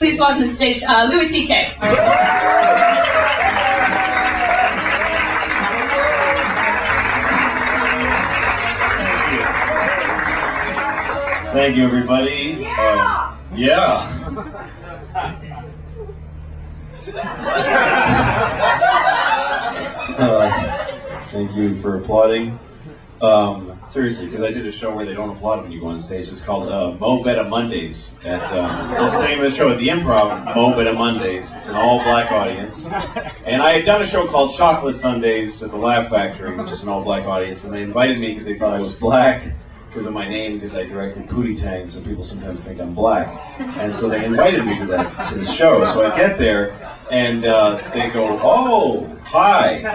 Please welcome to the stage, Louis C.K. Thank you, everybody. Yeah. Thank you for applauding. Seriously, because I did a show where they don't applaud when you go on stage. It's called Mo Better Mondays. That's the name of the show at the Improv, Mo Better Mondays. It's an all-black audience. And I had done a show called Chocolate Sundays at the Laugh Factory, which is an all-black audience. And they invited me because they thought I was black because of my name, because I directed Pootie Tang, so people sometimes think I'm black. And so they invited me to the show. So I get there, and they go, "Oh, hi." And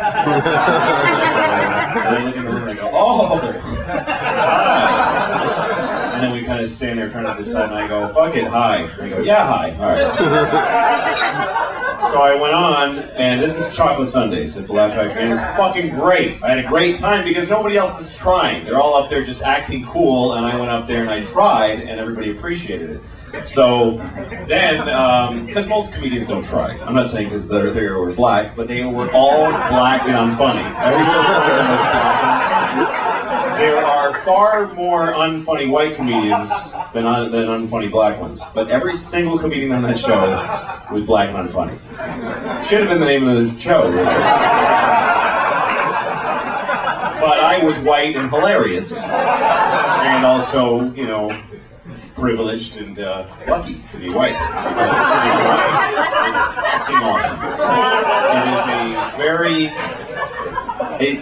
I look in the room and I go, "Oh, hi." And then we kind of stand there trying to decide, and I go, "Fuck it, hi." And they go, "Yeah, hi." All right. So I went on, and this is Chocolate Sundays at the Laugh Factory, and it was fucking great. I had a great time because nobody else is trying. They're all up there just acting cool, and I went up there and I tried, and everybody appreciated it. So then, because most comedians don't try. I'm not saying because they were black, but they were all black and unfunny. Every single one of them was black. There are far more unfunny white comedians than unfunny black ones. But every single comedian on that show was black and unfunny. Should have been the name of the show, really. But I was white and hilarious. And also, you know, privileged and lucky to be white. It's awesome. It is a very...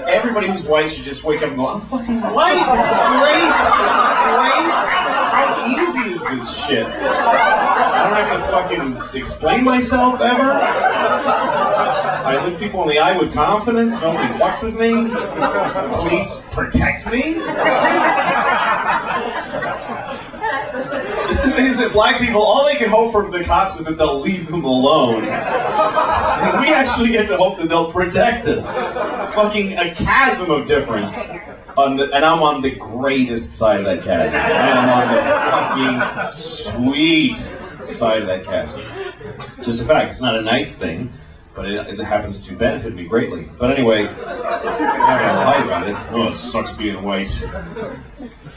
everybody who's white should just wake up and go, "I'm fucking white, this is great, how easy is this shit? I don't have to fucking explain myself ever. I look people in the eye with confidence, nobody fucks with me, police protect me." That black people, all they can hope from the cops is that they'll leave them alone. And we actually get to hope that they'll protect us. It's fucking a chasm of difference. And I'm on the greatest side of that chasm. I am on the fucking sweet side of that chasm. Just a fact, it's not a nice thing, but it happens to benefit me greatly. But anyway, I'm not gonna lie about it. Oh, it sucks being white.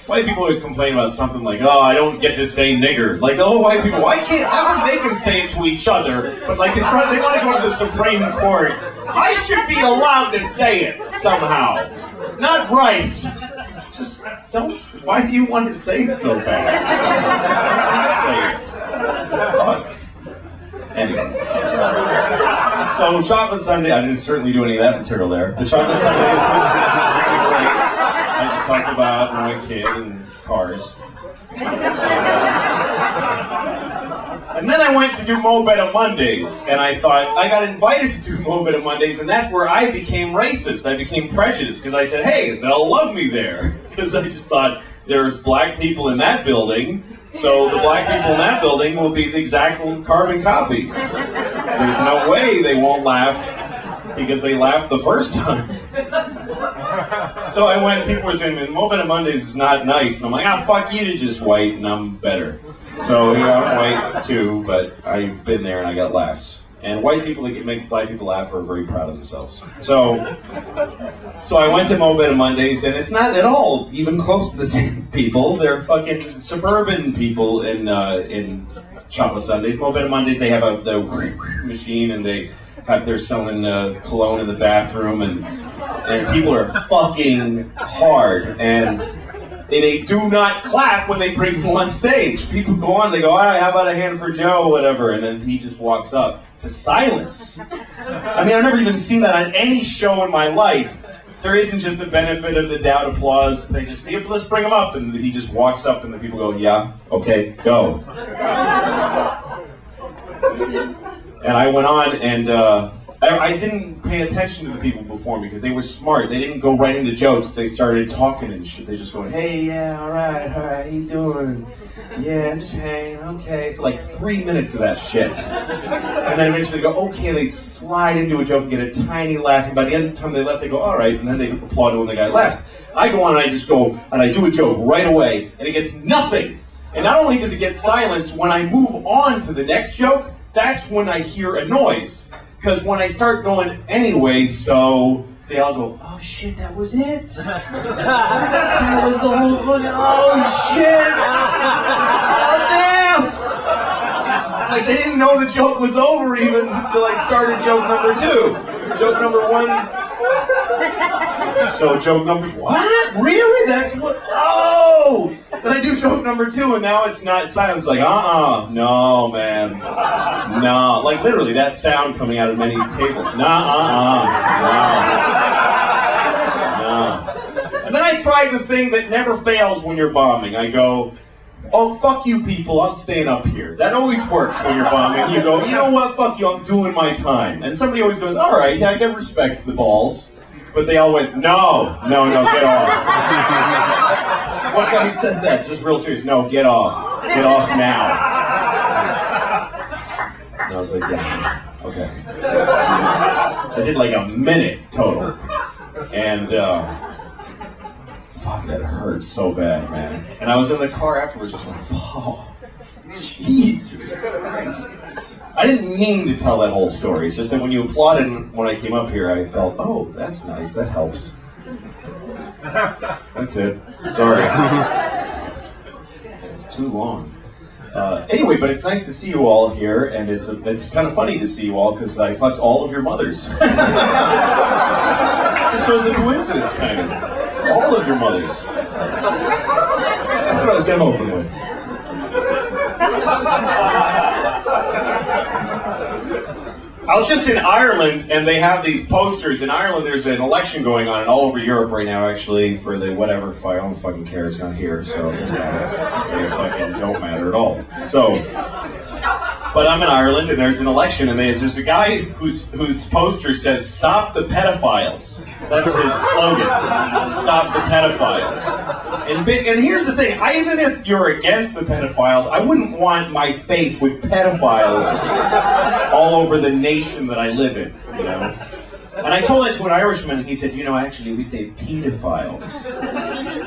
White people always complain about something like, "Oh, I don't get to say nigger." Like, oh, white people, how come they can say it to each other, but like they want to go to the Supreme Court. I should be allowed to say it somehow. It's not right. Just don't. Why do you want to say it so bad? Say it. Fuck. Anyway. So, Chocolate Sunday, I didn't certainly do any of that material there. The Chocolate Sunday is great. I just talked about my kid and cars. And then I went to do Mo Better Mondays, and I thought, I got invited to do Mo Better Mondays, and that's where I became racist. I became prejudiced, because I said, hey, they'll love me there. Because I just thought, there's black people in that building, so the black people in that building will be the exact carbon copies. There's no way they won't laugh, because they laughed the first time. So I went, people were saying, Mo Better Mondays is not nice. And I'm like, fuck you, you're just white, and I'm better. So yeah, I'm white too, but I've been there and I got laughs. And white people that can make black people laugh are very proud of themselves. So I went to Mo Better Mondays, and it's not at all even close to the same people. They're fucking suburban people in Chocolate Sundays. Mo Better Mondays, they have the machine, and they're selling cologne in the bathroom, and people are fucking hard, and they do not clap when they bring people on stage. People go on, they go, all right, how about a hand for Joe, or whatever, and then he just walks up to silence. I mean, I've never even seen that on any show in my life. There isn't just the benefit of the doubt applause. They just, let's bring him up, and he just walks up, and the people go, yeah, okay, go. And I went on, and I didn't pay attention to the people before me because they were smart. They didn't go right into jokes. They started talking and shit. They just going, hey, yeah, all right, how you doing? Yeah, I'm just hanging, okay. For like 3 minutes of that shit. And then eventually they go, okay, they slide into a joke and get a tiny laugh. And by the end of the time they left, they go, all right. And then they applaud when the guy left. I go on and I just go, and I do a joke right away, and it gets nothing. And not only does it get silence, when I move on to the next joke, that's when I hear a noise. Because when I start going, anyway, so, they all go, oh shit, that was it? That was the whole fucking, oh shit! Oh damn! Like they didn't know the joke was over even until I started joke number 2. Joke number 1. So joke number, what? Really? That's what, oh! Then I do joke number 2 and now it's not silence, like, no man. No, like literally that sound coming out of many tables. No. And then I try the thing that never fails when you're bombing. I go, oh, fuck you people, I'm staying up here. That always works when you're bombing. You go, you know what, fuck you, I'm doing my time. And somebody always goes, all right, yeah, I can respect the balls. But they all went, no, get off. What guy said that? Just real serious, no, get off. Get off now. And I was like, yeah, okay. I did like a minute total. And, fuck, that hurt so bad, man. And I was in the car afterwards just like, oh, Jesus Christ. I didn't mean to tell that whole story. It's just that when you applauded when I came up here, I felt, oh, that's nice, that helps. That's it. Sorry. It's too long. Anyway, but it's nice to see you all here, and it's kind of funny to see you all because I fucked all of your mothers. Just so it's a coincidence, kind of. All of your mothers. That's what I was going to open with. I was just in Ireland, and they have these posters. In Ireland, there's an election going on, and all over Europe right now, actually, for the whatever. I don't fucking care. It's not here, so it fucking don't matter at all. So, but I'm in Ireland, and there's an election, and there's a guy whose poster says "Stop the pedophiles." That's his slogan. Stop the pedophiles. And here's the thing, even if you're against the pedophiles, I wouldn't want my face with pedophiles all over the nation that I live in, you know? And I told that to an Irishman, and he said, you know, actually, we say pedophiles.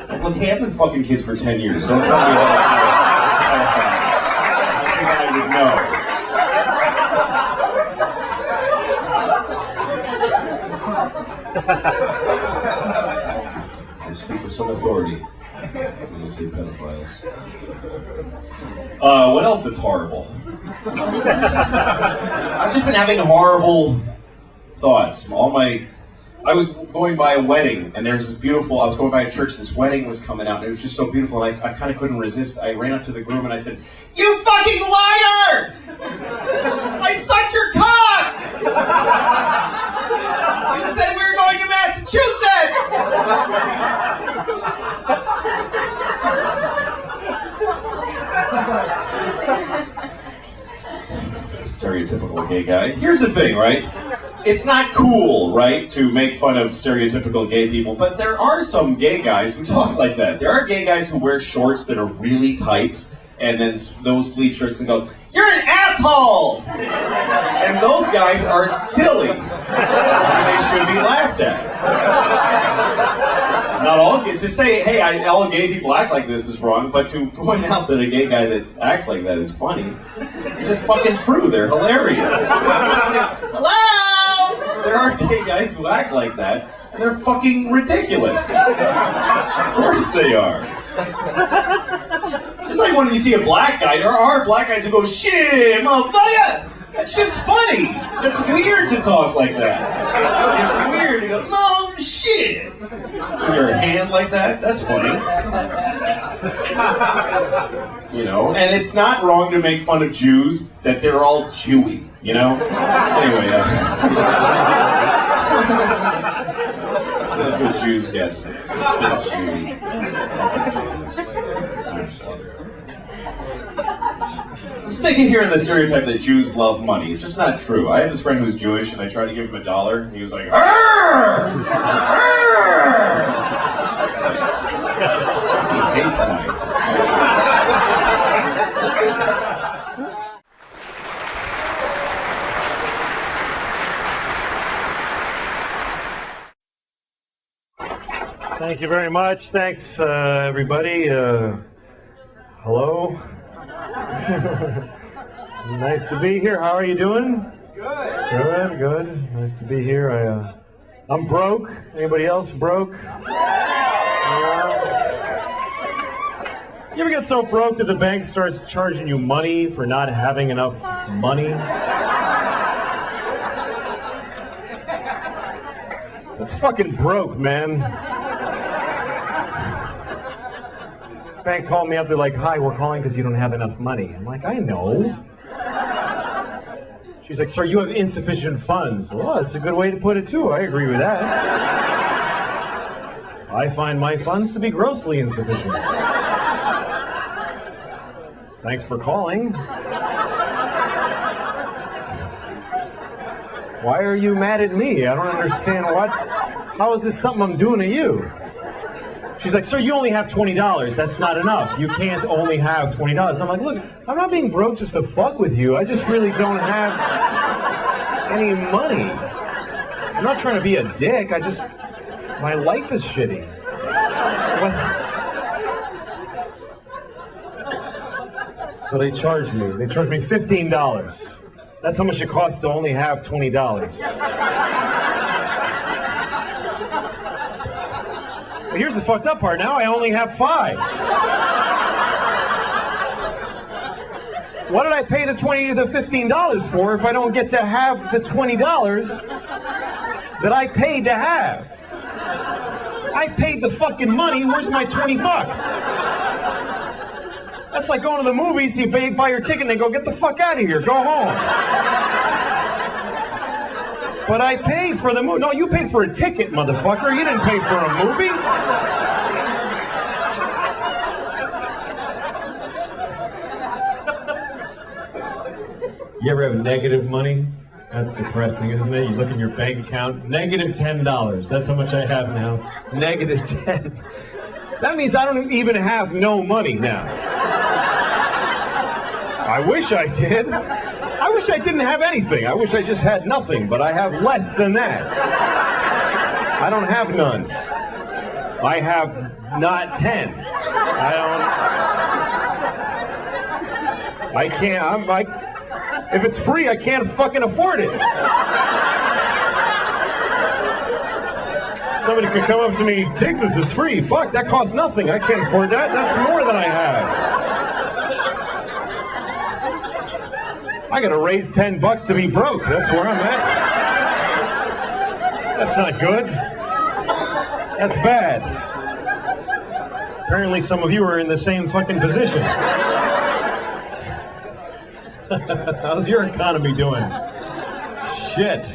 I'm like, hey, I've been fucking kids for 10 years. Don't tell me that I think I would know. I speak with some authority when I say pedophiles. What else that's horrible? I've just been having horrible thoughts. I was going by a wedding, and there's this beautiful, I was going by a church, this wedding was coming out, and it was just so beautiful, and I kind of couldn't resist. I ran up to the groom and I said, you fucking liar! I sucked your cock! You said we were going to Massachusetts! Stereotypical gay guy. Here's the thing, right? It's not cool, right, to make fun of stereotypical gay people, but there are some gay guys who talk like that. There are gay guys who wear shorts that are really tight, and then those sleeve shirts can go, you're an asshole! And those guys are silly. And they should be laughed at. Not all to say, hey, all gay people act like this is wrong, but to point out that a gay guy that acts like that is funny, it's just fucking true. They're hilarious. Hello! There are gay guys who act like that, and they're fucking ridiculous. Of course they are. Just like when you see a black guy, there are black guys who go, shit, motherfucker! That shit's funny! That's weird to talk like that. It's weird to go, no, shit! With your hand like that, that's funny. You know, and it's not wrong to make fun of Jews, that they're all Jewy, you know? Anyway, that's what Jews get. They're Jewy. I'm sticking here in the stereotype that Jews love money. It's just not true. I have this friend who's Jewish, and I tried to give him $1, and he was like, "Arr! Arr!" He hates money. Thank you very much. Thanks, everybody. Hello. Nice to be here. How are you doing? Good. Good. Nice to be here. I'm broke. Anybody else broke? You ever get so broke that the bank starts charging you money for not having enough money? That's fucking broke, man. Bank called me up, they're like, hi, we're calling because you don't have enough money. I'm like, I know. She's like, sir, you have insufficient funds. Well, that's a good way to put it too. I agree with that. I find my funds to be grossly insufficient. Thanks for calling. Why are you mad at me? I don't understand how is this something I'm doing to you? She's like, sir, you only have $20. That's not enough. You can't only have $20. I'm like, look, I'm not being broke just to fuck with you. I just really don't have any money. I'm not trying to be a dick. My life is shitty. What? So they charged me. They charged me $15. That's how much it costs to only have $20. But here's the fucked up part. Now I only have $5. What did I pay the $15 for if I don't get to have the $20 that I paid to have? I paid the fucking money. Where's my $20? That's like going to the movies. You buy your ticket and they go, get the fuck out of here. Go home. But I paid for the movie. No, you paid for a ticket, motherfucker. You didn't pay for a movie. You ever have negative money? That's depressing, isn't it? You look in your bank account, negative $10. That's how much I have now. Negative 10. That means I don't even have no money now. I wish I did. I wish I didn't have anything. I wish I just had nothing, but I have less than that. I don't have none. I have not 10. I can't, if it's free, I can't fucking afford it. Somebody could come up to me, take this, it's free. Fuck, that costs nothing. I can't afford that. That's more than I have. I gotta raise $10 to be broke. That's where I'm at. That's not good. That's bad. Apparently some of you are in the same fucking position. How's your economy doing? Shit.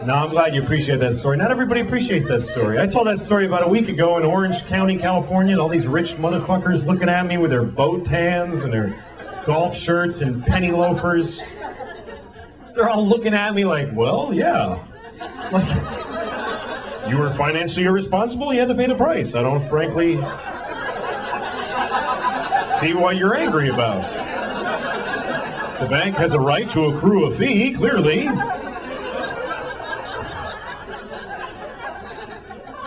No, I'm glad you appreciate that story. Not everybody appreciates that story. I told that story about a week ago in Orange County, California, and all these rich motherfuckers looking at me with their boat tans and their golf shirts and penny loafers. They're all looking at me like, well, yeah. Like, you were financially irresponsible, you had to pay the price. I don't frankly see what you're angry about. The bank has a right to accrue a fee, clearly.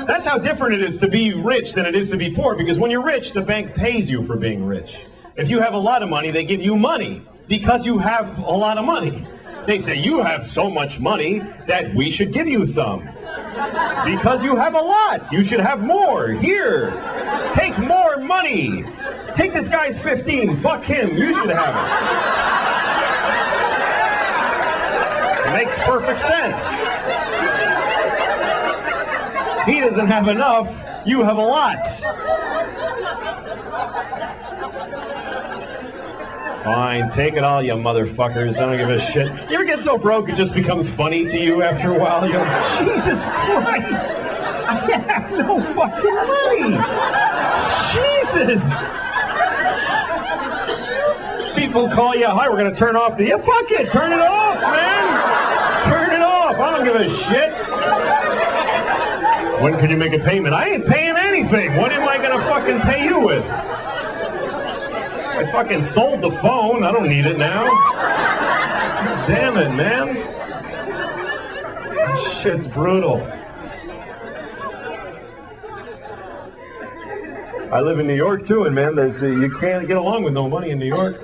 That's how different it is to be rich than it is to be poor, because when you're rich, the bank pays you for being rich. If you have a lot of money, they give you money because you have a lot of money. They say, you have so much money that we should give you some. Because you have a lot, you should have more. Here, take more money. Take this guy's 15, fuck him, you should have it. It makes perfect sense. He doesn't have enough, you have a lot. Fine, take it all, you motherfuckers. I don't give a shit. You ever get so broke it just becomes funny to you after a while? You go, Jesus Christ! I have no fucking money! Jesus! People call you, hi, we're gonna turn off the... Yeah, fuck it! Turn it off, man! Turn it off! I don't give a shit! When can you make a payment? I ain't paying anything! What am I gonna fucking pay you with? I fucking sold the phone. I don't need it now. Damn it, man. This shit's brutal. I live in New York too, and man, you can't get along with no money in New York.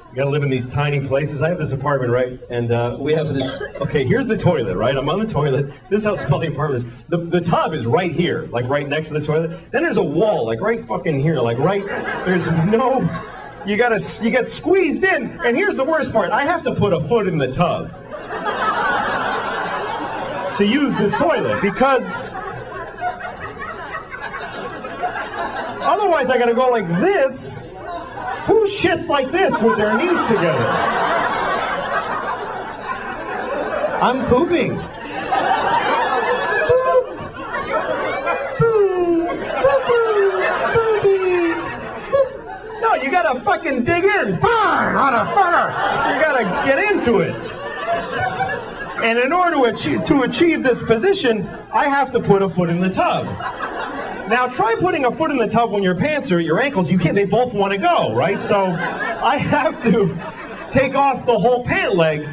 You gotta live in these tiny places. I have this apartment, right? And we have this, okay, here's the toilet, right? I'm on the toilet. This house is called the apartment. The tub is right here, like right next to the toilet. Then there's a wall, like right fucking here, like right, there's no, you get squeezed in. And here's the worst part. I have to put a foot in the tub to use this toilet because otherwise I gotta go like this. Who shits like this with their knees together? I'm pooping. No, you gotta fucking dig in. Motherfucker! You gotta get into it. And in order to achieve this position, I have to put a foot in the tub. Now try putting a foot in the tub when your pants are at your ankles. You can't. They both want to go, right? So I have to take off the whole pant leg,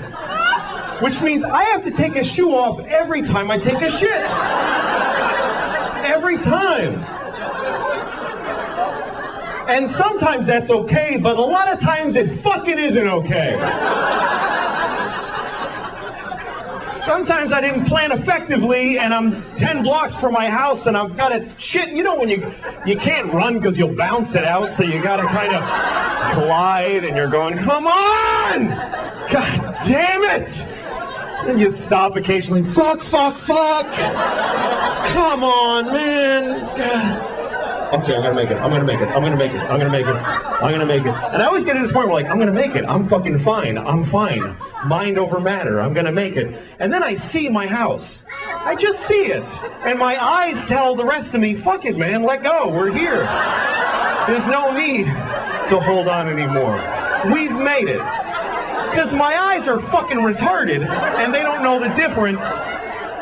which means I have to take a shoe off every time I take a shit. Every time. And sometimes that's okay, but a lot of times it fucking isn't okay. Sometimes I didn't plan effectively, and I'm 10 blocks from my house, and I've got to shit. You know when you can't run because you'll bounce it out, so you got to kind of glide, and you're going, come on! God damn it! And you stop occasionally. Fuck, fuck, fuck! Come on, man! God. Okay, I'm gonna make it. I'm gonna make it. I'm gonna make it. I'm gonna make it. I'm gonna make it. And I always get to this point where like, I'm gonna make it. I'm fucking fine. I'm fine. Mind over matter. I'm gonna make it. And then I see my house. I just see it. And my eyes tell the rest of me, fuck it, man. Let go. We're here. There's no need to hold on anymore. We've made it. Because my eyes are fucking retarded, and they don't know the difference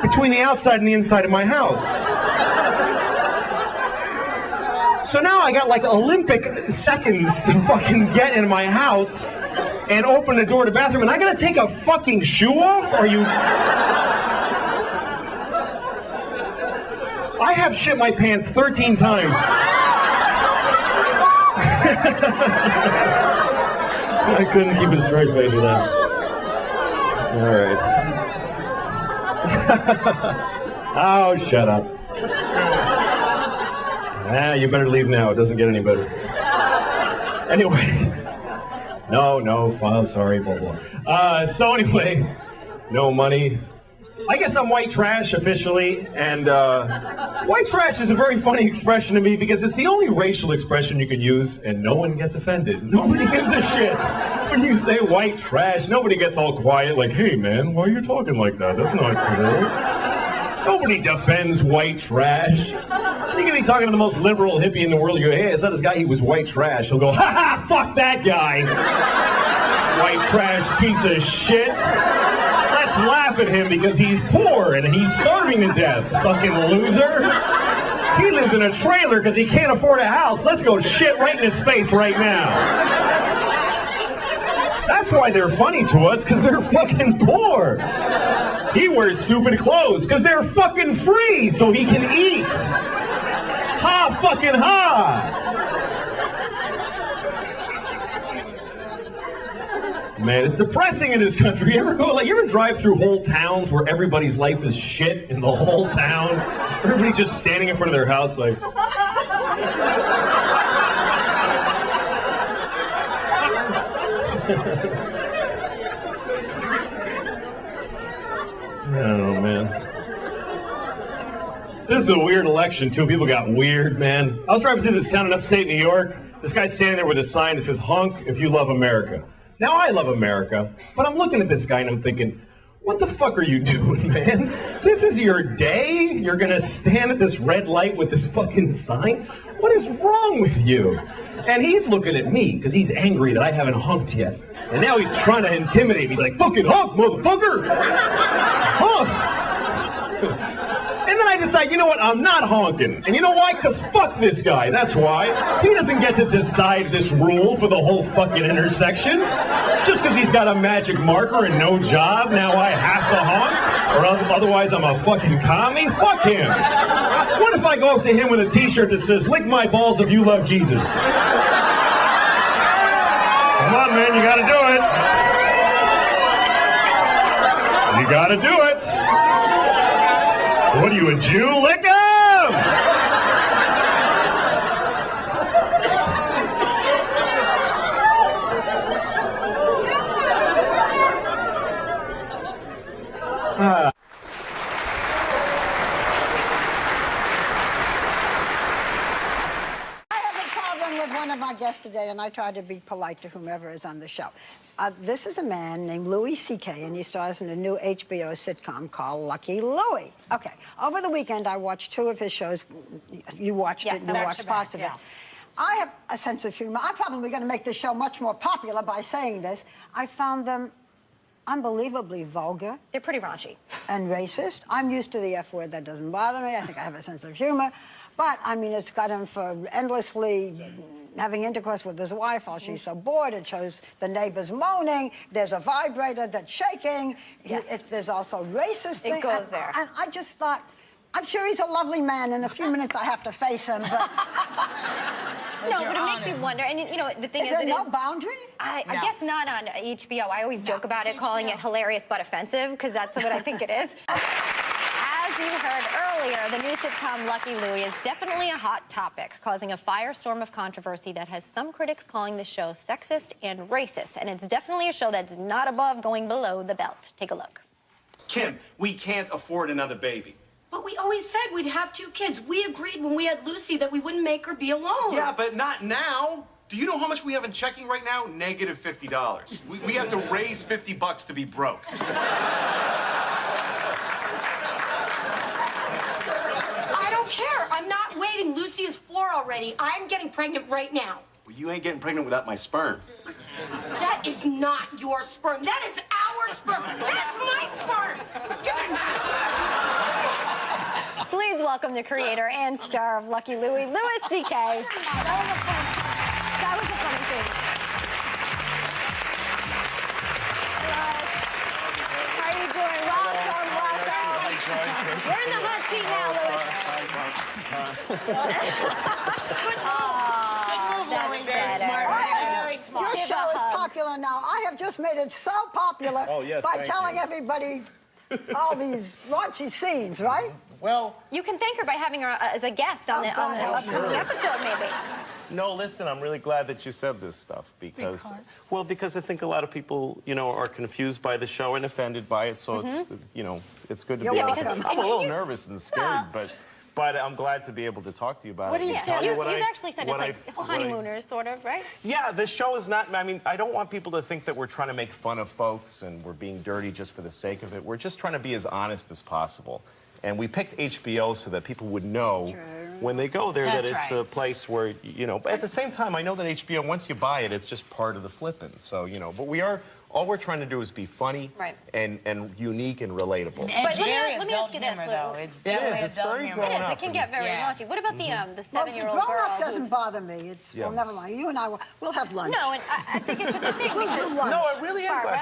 between the outside and the inside of my house. So now I got like Olympic seconds to fucking get in my house and open the door to the bathroom, and I gotta take a fucking shoe off? Are you... I have shit my pants 13 times. I couldn't keep a straight face with that. All right. Oh, shut up. You better leave now. It doesn't get any better. Anyway. No, fine, sorry, blah, blah. So anyway, no money. I guess I'm white trash officially, and white trash is a very funny expression to me because it's the only racial expression you could use, and no one gets offended. Nobody gives a shit when you say white trash. Nobody gets all quiet like, hey man, why are you talking like that? That's not cool. Nobody defends white trash. You can be talking to the most liberal hippie in the world. You go, hey, I saw this guy, he was white trash. He'll go, ha ha, fuck that guy. White trash piece of shit. Let's laugh at him because he's poor and he's starving to death. Fucking loser. He lives in a trailer because he can't afford a house. Let's go shit right in his face right now. That's why they're funny to us, because they're fucking poor. He wears stupid clothes because they're fucking free so he can eat. Ha fucking ha! Man, it's depressing in this country. You ever drive through whole towns where everybody's life is shit in the whole town? Everybody just standing in front of their house like... I don't know, man. This is a weird election, too. People got weird, man. I was driving through this town in upstate New York. This guy's standing there with a sign that says, honk if you love America. Now, I love America, but I'm looking at this guy and I'm thinking, what the fuck are you doing, man? This is your day? You're gonna stand at this red light with this fucking sign? What is wrong with you? And he's looking at me because he's angry that I haven't honked yet. And now he's trying to intimidate me. He's like, fucking honk, motherfucker! Honk! And then I decide, you know what, I'm not honking. And you know why? Because fuck this guy, that's why. He doesn't get to decide this rule for the whole fucking intersection. Just because he's got a magic marker and no job, now I have to honk? Or otherwise I'm a fucking commie? Fuck him. What if if I go up to him with a t-shirt that says, "Lick my balls if you love Jesus"? Come on, man, you gotta do it. You gotta do it. What are you, a Jew? Lick him! One of my guests today, and I try to be polite to whomever is on the show. This is a man named Louis C.K., and he stars in a new HBO sitcom called Lucky Louie. Okay, over the weekend I watched 2 of his shows. You watched it, and you watched parts of it. I have a sense of humor. I'm probably going to make this show much more popular by saying this. I found them unbelievably vulgar. They're pretty raunchy. And racist. I'm used to the F word. That doesn't bother me. I think I have a sense of humor. But, I mean, it's got him for endlessly having intercourse with his wife while she's so bored. It shows the neighbors moaning. There's a vibrator that's shaking. Yes. There's also racist things. It goes there. And I just thought, I'm sure he's a lovely man. In a few minutes, I have to face him. But no, but it makes you wonder. And, you know, the thing is, there no boundary? I guess not on HBO. I always joke about it, calling it hilarious but offensive, because that's what I think it is. As you heard earlier, the new sitcom Lucky Louie is definitely a hot topic, causing a firestorm of controversy that has some critics calling the show sexist and racist. And it's definitely a show that's not above going below the belt. Take a look. Kim, we can't afford another baby. But we always said we'd have 2 kids. We agreed when we had Lucy that we wouldn't make her be alone. Yeah, but not now. Do you know how much we have in checking right now? Negative $50. We have to raise $50 to be broke. I don't care. I'm not waiting. Lucy is 4 already. I'm getting pregnant right now. Well, you ain't getting pregnant without my sperm. That is not your sperm. That is our sperm. That's my sperm. Give it back. Please welcome the creator and star of Lucky Louie, Louis C.K. That was a funny scene. Hello. How are you doing? Welcome. You're in the hot seat now, Louis. That's better. Very smart. Your show is popular now. I have just made it so popular by telling everybody all these raunchy scenes, right? Well, you can thank her by having her as a guest on the upcoming episode, maybe. No, listen, I'm really glad that you said this stuff because I think a lot of people, you know, are confused by the show and offended by it. So it's, you know, it's good to be able to. I'm a little nervous and scared, but I'm glad to be able to talk to you about it. You've actually said it's like honeymooners, sort of, right? Yeah, the show is not, I mean, I don't want people to think that we're trying to make fun of folks and we're being dirty just for the sake of it. We're just trying to be as honest as possible. And we picked HBO so that people would know when they go there that it's a place where, you know, but at the same time, I know that HBO, once you buy it, it's just part of the flipping. So, you know, but all we're trying to do is be funny and unique and relatable. But let me ask you this, though. It's very grown up. It can get very raunchy. What about the 7-year-old girl? Grown up doesn't bother me. It's, well, never mind. You and I, we'll have lunch. No, and I think it's a good thing. We'll do lunch. No, it really is. Barbara,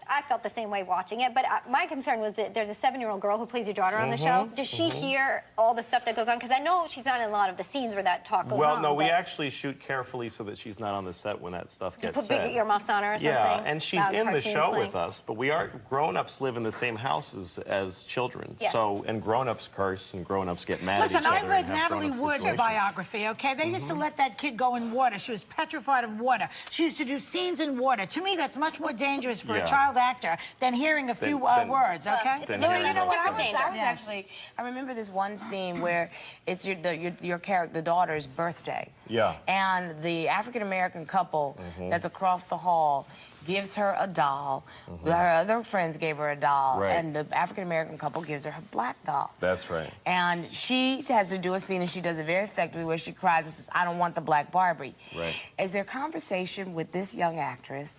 I felt the same way watching it, but my concern was that there's a 7-year-old girl who plays your daughter on the show. Does she hear all the stuff that goes on? Because I know she's not in a lot of the scenes where that talk goes on. Well, no, we actually shoot carefully so that she's not on the set when that stuff gets said. Put big earmuffs on her or something? Yeah, and she's in the show with us, but we are grown-ups live in the same house as children. So, and grown-ups curse and grown-ups get mad at each other. Listen, I read Natalie Wood's biography, okay? They used to let that kid go in water. She was petrified of water. She used to do scenes in water. To me, that's much more dangerous for a child actor than hearing a few words, okay? Louis, you know what? I remember this one scene where it's your character, the daughter's birthday. Yeah. And the African-American couple that's across the hall gives her a doll. Her other friends gave her a doll. And the African-American couple gives her a black doll. That's right. And she has to do a scene, and she does it very effectively, where she cries and says, "I don't want the black Barbie." Right. Is there conversation with this young actress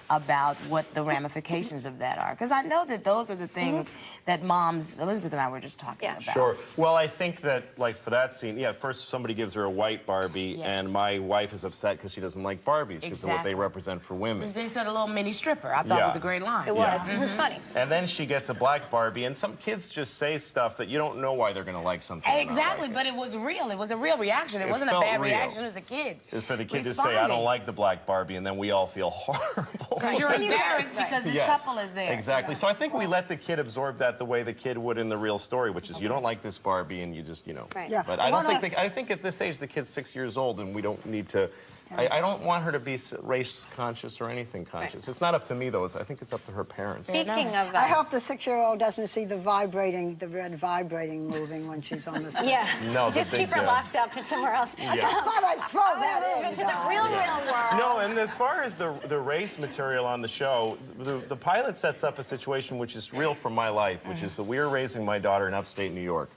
about what the ramifications of that are. Because I know that those are the things that moms, Elizabeth and I were just talking about. Sure. Well, I think that, like, for that scene, yeah, first somebody gives her a white Barbie, and my wife is upset because she doesn't like Barbies, because of what they represent for women. They said a little mini stripper. I thought it was a great line. It was. It was funny. And then she gets a black Barbie, and some kids just say stuff that you don't know why they're going to like something. Exactly, but it was real. It was a real reaction. It wasn't a bad reaction as a kid. For the kid to say, I don't like the black Barbie, and then we all feel horrible. Because you're embarrassed because this couple is there. Exactly. So I think we let the kid absorb that the way the kid would in the real story, which is you don't like this Barbie, and you just, you know. But I don't think, I think at this age, the kid's 6 years old, and we don't need to, I don't want her to be race conscious or anything conscious. It's not up to me, though. I think it's up to her parents. Speaking of... I hope the 6-year-old doesn't see the red vibrating moving when she's on the set. Yeah. No, just keep her locked up in somewhere else. I thought I'd throw that into the real world. No, and as far as the race material on the show, the pilot sets up a situation which is real from my life, which is that we are raising my daughter in upstate New York.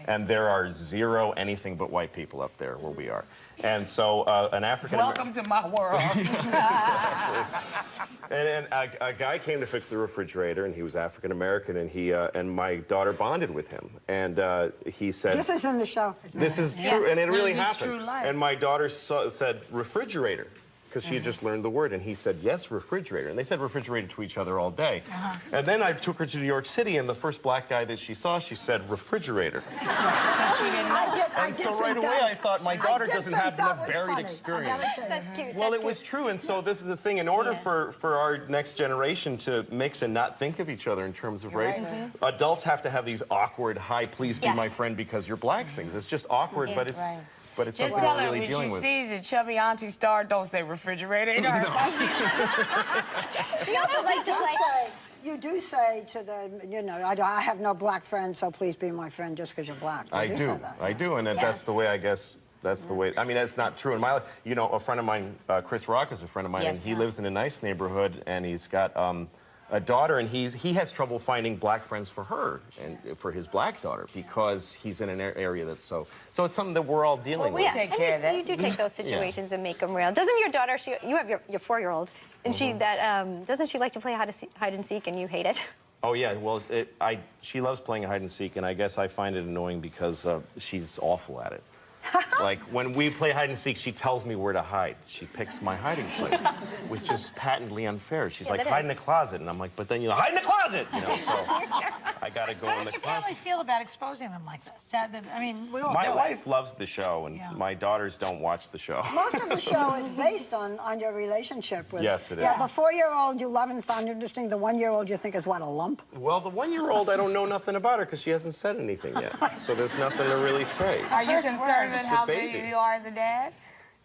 And there are zero anything but white people up there where we are. And so an African... Welcome to my world. and a guy came to fix the refrigerator, and he was African American, and he and my daughter bonded with him. And he said... This is in the show. This is true, and it really happened. True life. And my daughter said refrigerator, because she had just learned the word, and he said, yes, refrigerator. And they said refrigerator to each other all day. And then I took her to New York City, and the first black guy that she saw, she said refrigerator. And so right away I thought, my daughter doesn't have enough varied experience. That's cute. Well, it was true, and so this is the thing. In order for our next generation to mix and not think of each other in terms of race, adults have to have these awkward, hi, please be my friend because you're black things. It's just awkward, but it's... But it's just something tell we're her really when dealing she with. sees a chubby auntie star, don't say refrigerator. She also likes to play. You do say to the, you know, I have no black friends, so please be my friend just because you're black. I do, and that's the way, I guess, that's the way. I mean, that's not true in my life. You know, a friend of mine, Chris Rock is a friend of mine, and he lives in a nice neighborhood, and he's got a daughter, and he has trouble finding black friends for her and for his black daughter because he's in an area that's so it's something that we're all dealing with. We take care of that. You do take those situations and make them real. Doesn't your daughter? You have your 4-year-old, and she doesn't she like to play hide and seek, and you hate it? Oh yeah, well she loves playing hide and seek, and I guess I find it annoying because she's awful at it. Like, when we play hide and seek, she tells me where to hide. She picks my hiding place, which is patently unfair. She's like, hide in the closet. And I'm like, but then, you know, hide in the closet! You know, so I gotta go in the closet. How does your family feel about exposing them like this? I mean, we all do. My wife loves the show, and my daughters don't watch the show. Most of the show is based on your relationship with... Yes, it is. Yeah, the 4-year-old you love and find interesting. The 1-year-old you think is, what, a lump? Well, the 1-year-old, I don't know nothing about her because she hasn't said anything yet. So there's nothing to really say. Are you concerned with how big you are as a dad?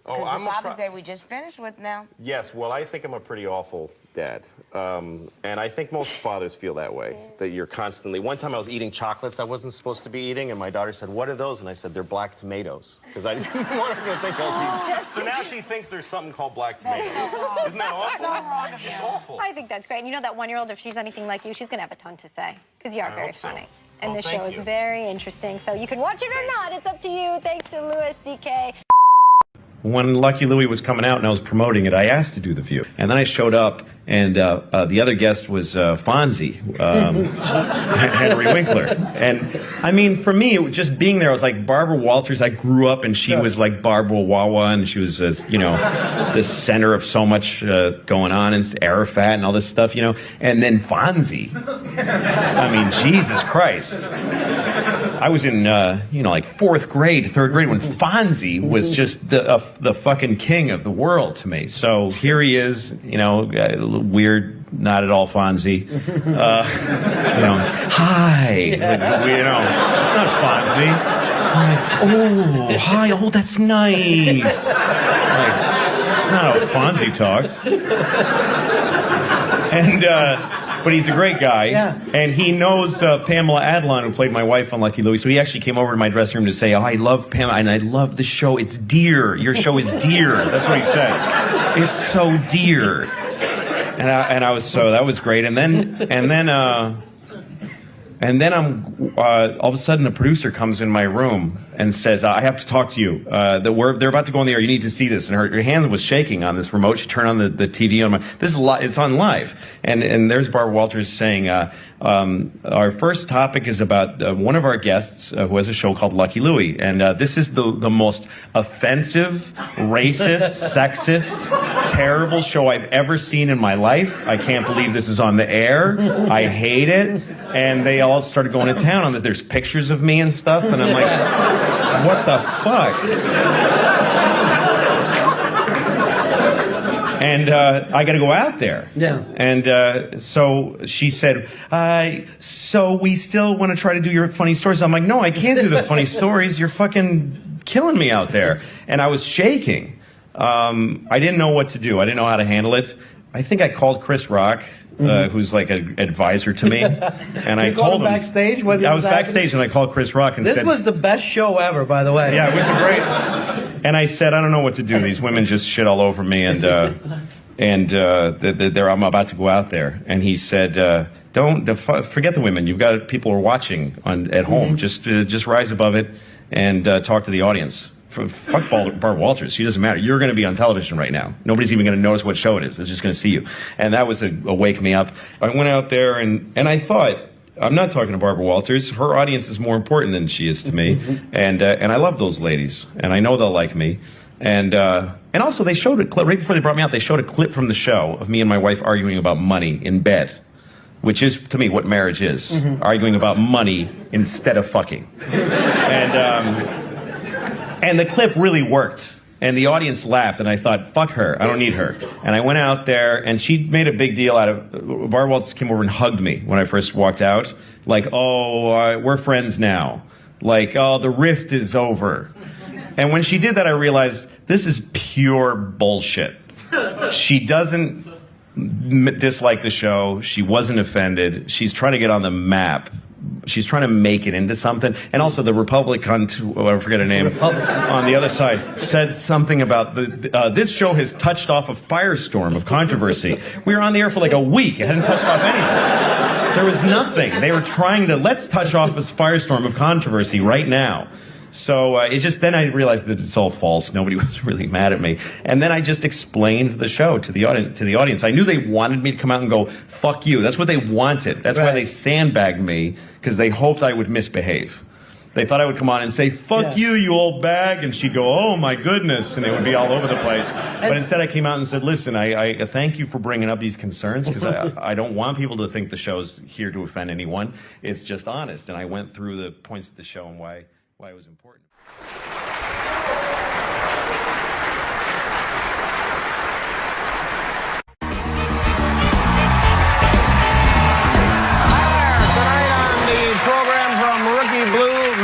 Oh, I'm the Father's Day we just finished with now. Yes, well, I think I'm a pretty awful dad. And I think most fathers feel that way, that you're constantly... One time I was eating chocolates I wasn't supposed to be eating, and my daughter said, what are those? And I said, they're black tomatoes. Because I didn't want her to think I was eating... So now she thinks there's something called black tomatoes. Isn't that awful? So wrong of you. It's awful. I think that's great. And you know that 1-year-old, if she's anything like you, she's going to have a ton to say. Because you are very funny. And the show is very interesting. So you can watch it or not. It's up to you. Thanks to Louis C.K. When Lucky Louie was coming out and I was promoting it, I asked to do The View. And then I showed up, and the other guest was Fonzie, Henry Winkler. And, I mean, for me, it was just being there, I was like Barbara Walters. I grew up, and she was like Barbara Wawa, and she was, you know, the center of so much going on, and Arafat and all this stuff, you know. And then Fonzie. I mean, Jesus Christ. I was in, you know, like 4th grade, 3rd grade, when Fonzie was just the fucking king of the world to me. So here he is, you know, weird, not at all Fonzie. You know, hi. You know, it's not Fonzie. Oh, hi. Oh, that's nice. Like, it's not how Fonzie talks. And, but he's a great guy, and he knows Pamela Adlon, who played my wife on Lucky Louie, so he actually came over to my dressing room to say, oh, I love Pamela, and I love the show, it's dear, your show is dear, that's what he said, it's so dear, and I was, so that was great, and then I'm, all of a sudden a producer comes in my room, and says, I have to talk to you. They're about to go on the air. You need to see this. And her hand was shaking on this remote. She turned on the TV on this is it's on live. And there's Barbara Walters saying, our first topic is about one of our guests who has a show called Lucky Louie. And this is the most offensive, racist, sexist, terrible show I've ever seen in my life. I can't believe this is on the air. I hate it. And they all started going to town on that. There's pictures of me and stuff. And I'm like, what the fuck? And I got to go out there. Yeah. And so she said, so we still want to try to do your funny stories. I'm like, no, I can't do the funny stories. You're fucking killing me out there. And I was shaking. I didn't know what to do. I didn't know how to handle it. I think I called Chris Rock, who's like an advisor to me. And I told him. Backstage? I was backstage and I called Chris Rock and said. This was the best show ever, by the way. Yeah, it was great. And I said, I don't know what to do. These women just shit all over me, and I'm about to go out there. And he said, forget the women. You've got people who are watching at home. Just rise above it and talk to the audience. Fuck Barbara Walters. She doesn't matter. You're going to be on television right now. Nobody's even going to notice what show it is. They're just going to see you. And that was a wake me up. I went out there and I thought, I'm not talking to Barbara Walters. Her audience is more important than she is to me. And I love those ladies. And I know they'll like me. And also they showed a clip, right before they brought me out, they showed a clip from the show of me and my wife arguing about money in bed. Which is, to me, what marriage is. Arguing about money instead of fucking. And the clip really worked. And the audience laughed, and I thought, fuck her, I don't need her. And I went out there, and she made a big deal out of, Barbara Walters came over and hugged me when I first walked out. Like, oh, we're friends now. Like, oh, the rift is over. And when she did that, I realized, this is pure bullshit. She doesn't dislike the show. She wasn't offended. She's trying to get on the map. She's trying to make it into something. And also the Republican, I forget her name, on the other side, said something about this show has touched off a firestorm of controversy. We were on the air for like a week. It hadn't touched off anything. There was nothing. They were trying to, let's touch off this firestorm of controversy right now. So then I realized that it's all false. Nobody was really mad at me. And then I just explained the show to the audience. I knew they wanted me to come out and go, fuck you. That's what they wanted. That's why they sandbagged me, because they hoped I would misbehave. They thought I would come on and say, fuck you, you old bag. And she'd go, oh, my goodness. And it would be all over the place. But instead I came out and said, listen, I thank you for bringing up these concerns, because I don't want people to think the show's here to offend anyone. It's just honest. And I went through the points of the show and why it was important.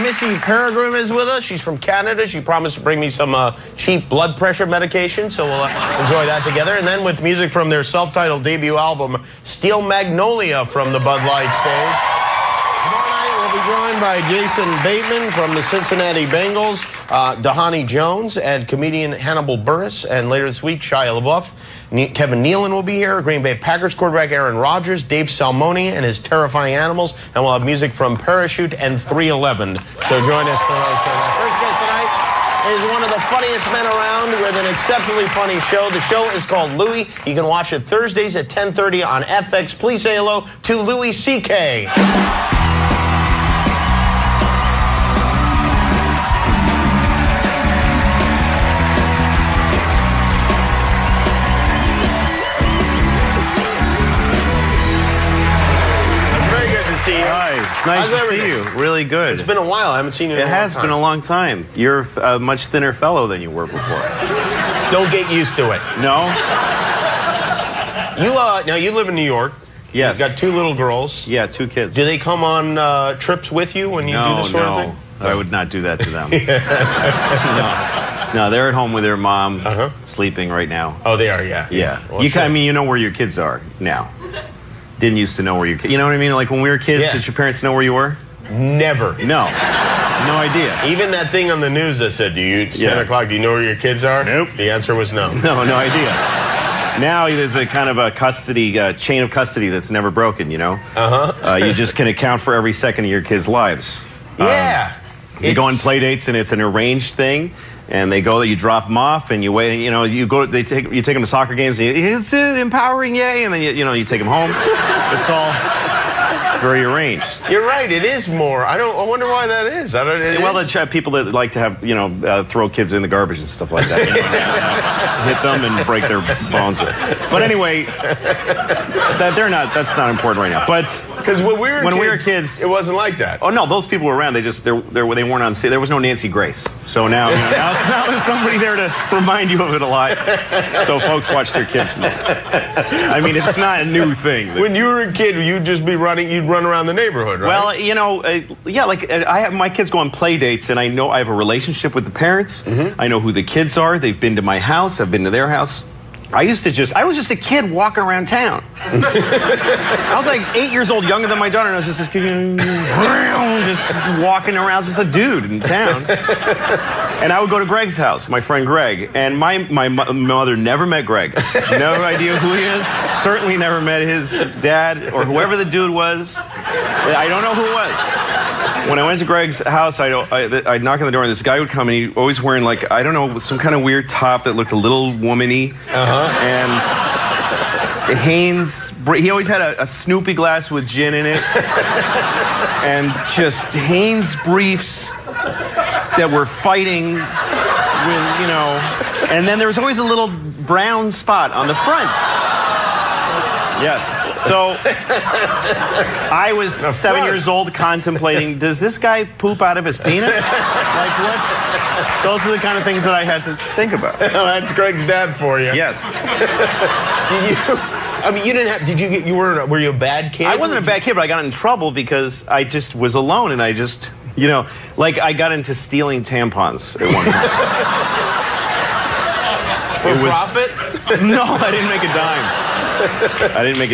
Missy Peregrine is with us. She's from Canada. She promised to bring me some cheap blood pressure medication, so we'll enjoy that together. And then with music from their self-titled debut album, Steel Magnolia, from the Bud Light stage. Tomorrow night we'll be joined by Jason Bateman from the Cincinnati Bengals, Dahani Jones, and comedian Hannibal Buress. And later this week, Shia LaBeouf. Kevin Nealon will be here, Green Bay Packers quarterback Aaron Rodgers, Dave Salmoni and his Terrifying Animals, and we'll have music from Parachute and 311. So join us for our show. Our first guest tonight is one of the funniest men around with an exceptionally funny show. The show is called Louie. You can watch it Thursdays at 10:30 on FX. Please say hello to Louis C.K. Nice to see you. Really good. It's been a while. I haven't seen you in a long time. It has been a long time. You're a much thinner fellow than you were before. Don't get used to it. No? Now you live in New York. Yes. You've got 2 little girls. Yeah, 2 kids. Do they come on trips with you when you do this sort of thing? No, I would not do that to them. No, they're at home with their mom, sleeping right now. Oh, they are, yeah. Yeah. Well, I mean, you know where your kids are now. Didn't used to know where your kids... You know what I mean? Like when we were kids, did your parents know where you were? Never. No. No idea. Even that thing on the news that said, 10 o'clock, do you know where your kids are? Nope. The answer was no. No idea. Now there's a kind of a custody, chain of custody that's never broken, you know? You just can account for every second of your kids' lives. Yeah. You go on play dates, and it's an arranged thing. And they go, you drop them off, and you wait. You know, you take them to soccer games. And it's empowering, yay! And then you take them home. It's all very arranged. You're right. It is more. I wonder why that is. The people that like to have throw kids in the garbage and stuff like that. Hit them and break their bones. But anyway, that's not important right now. But because when we were kids, it wasn't like that. Oh no, those people were around. They weren't on stage. There was no Nancy Grace. So now there's somebody there to remind you of it a lot. So folks watch their kids more. I mean, it's not a new thing. When you were a kid, you'd just be running. You'd run around the neighborhood, right? Well, I have my kids go on play dates, and I know I have a relationship with the parents. Mm-hmm. I know who the kids are. They've been to my house. I've been to their house. I was just a kid walking around town. I was like 8 years old, younger than my daughter, and I was just this kid, just walking around, just a dude in town. And I would go to Greg's house, my friend Greg, and my mother never met Greg. No idea who he is. Certainly never met his dad or whoever the dude was. I don't know who it was. When I went to Greg's house, I'd knock on the door, and this guy would come, and he always wearing, like, I don't know, some kind of weird top that looked a little womany. And Hanes, he always had a Snoopy glass with gin in it. And just Hanes briefs that were fighting with, and then there was always a little brown spot on the front. Yes. So I was 7 years old contemplating, does this guy poop out of his penis? Like what? Those are the kind of things that I had to think about. That's Greg's dad for you. Yes. You didn't have, were you a bad kid? I wasn't a bad kid, but I got in trouble because I just was alone, and I just, I got into stealing tampons at one point. For profit? No, I didn't make a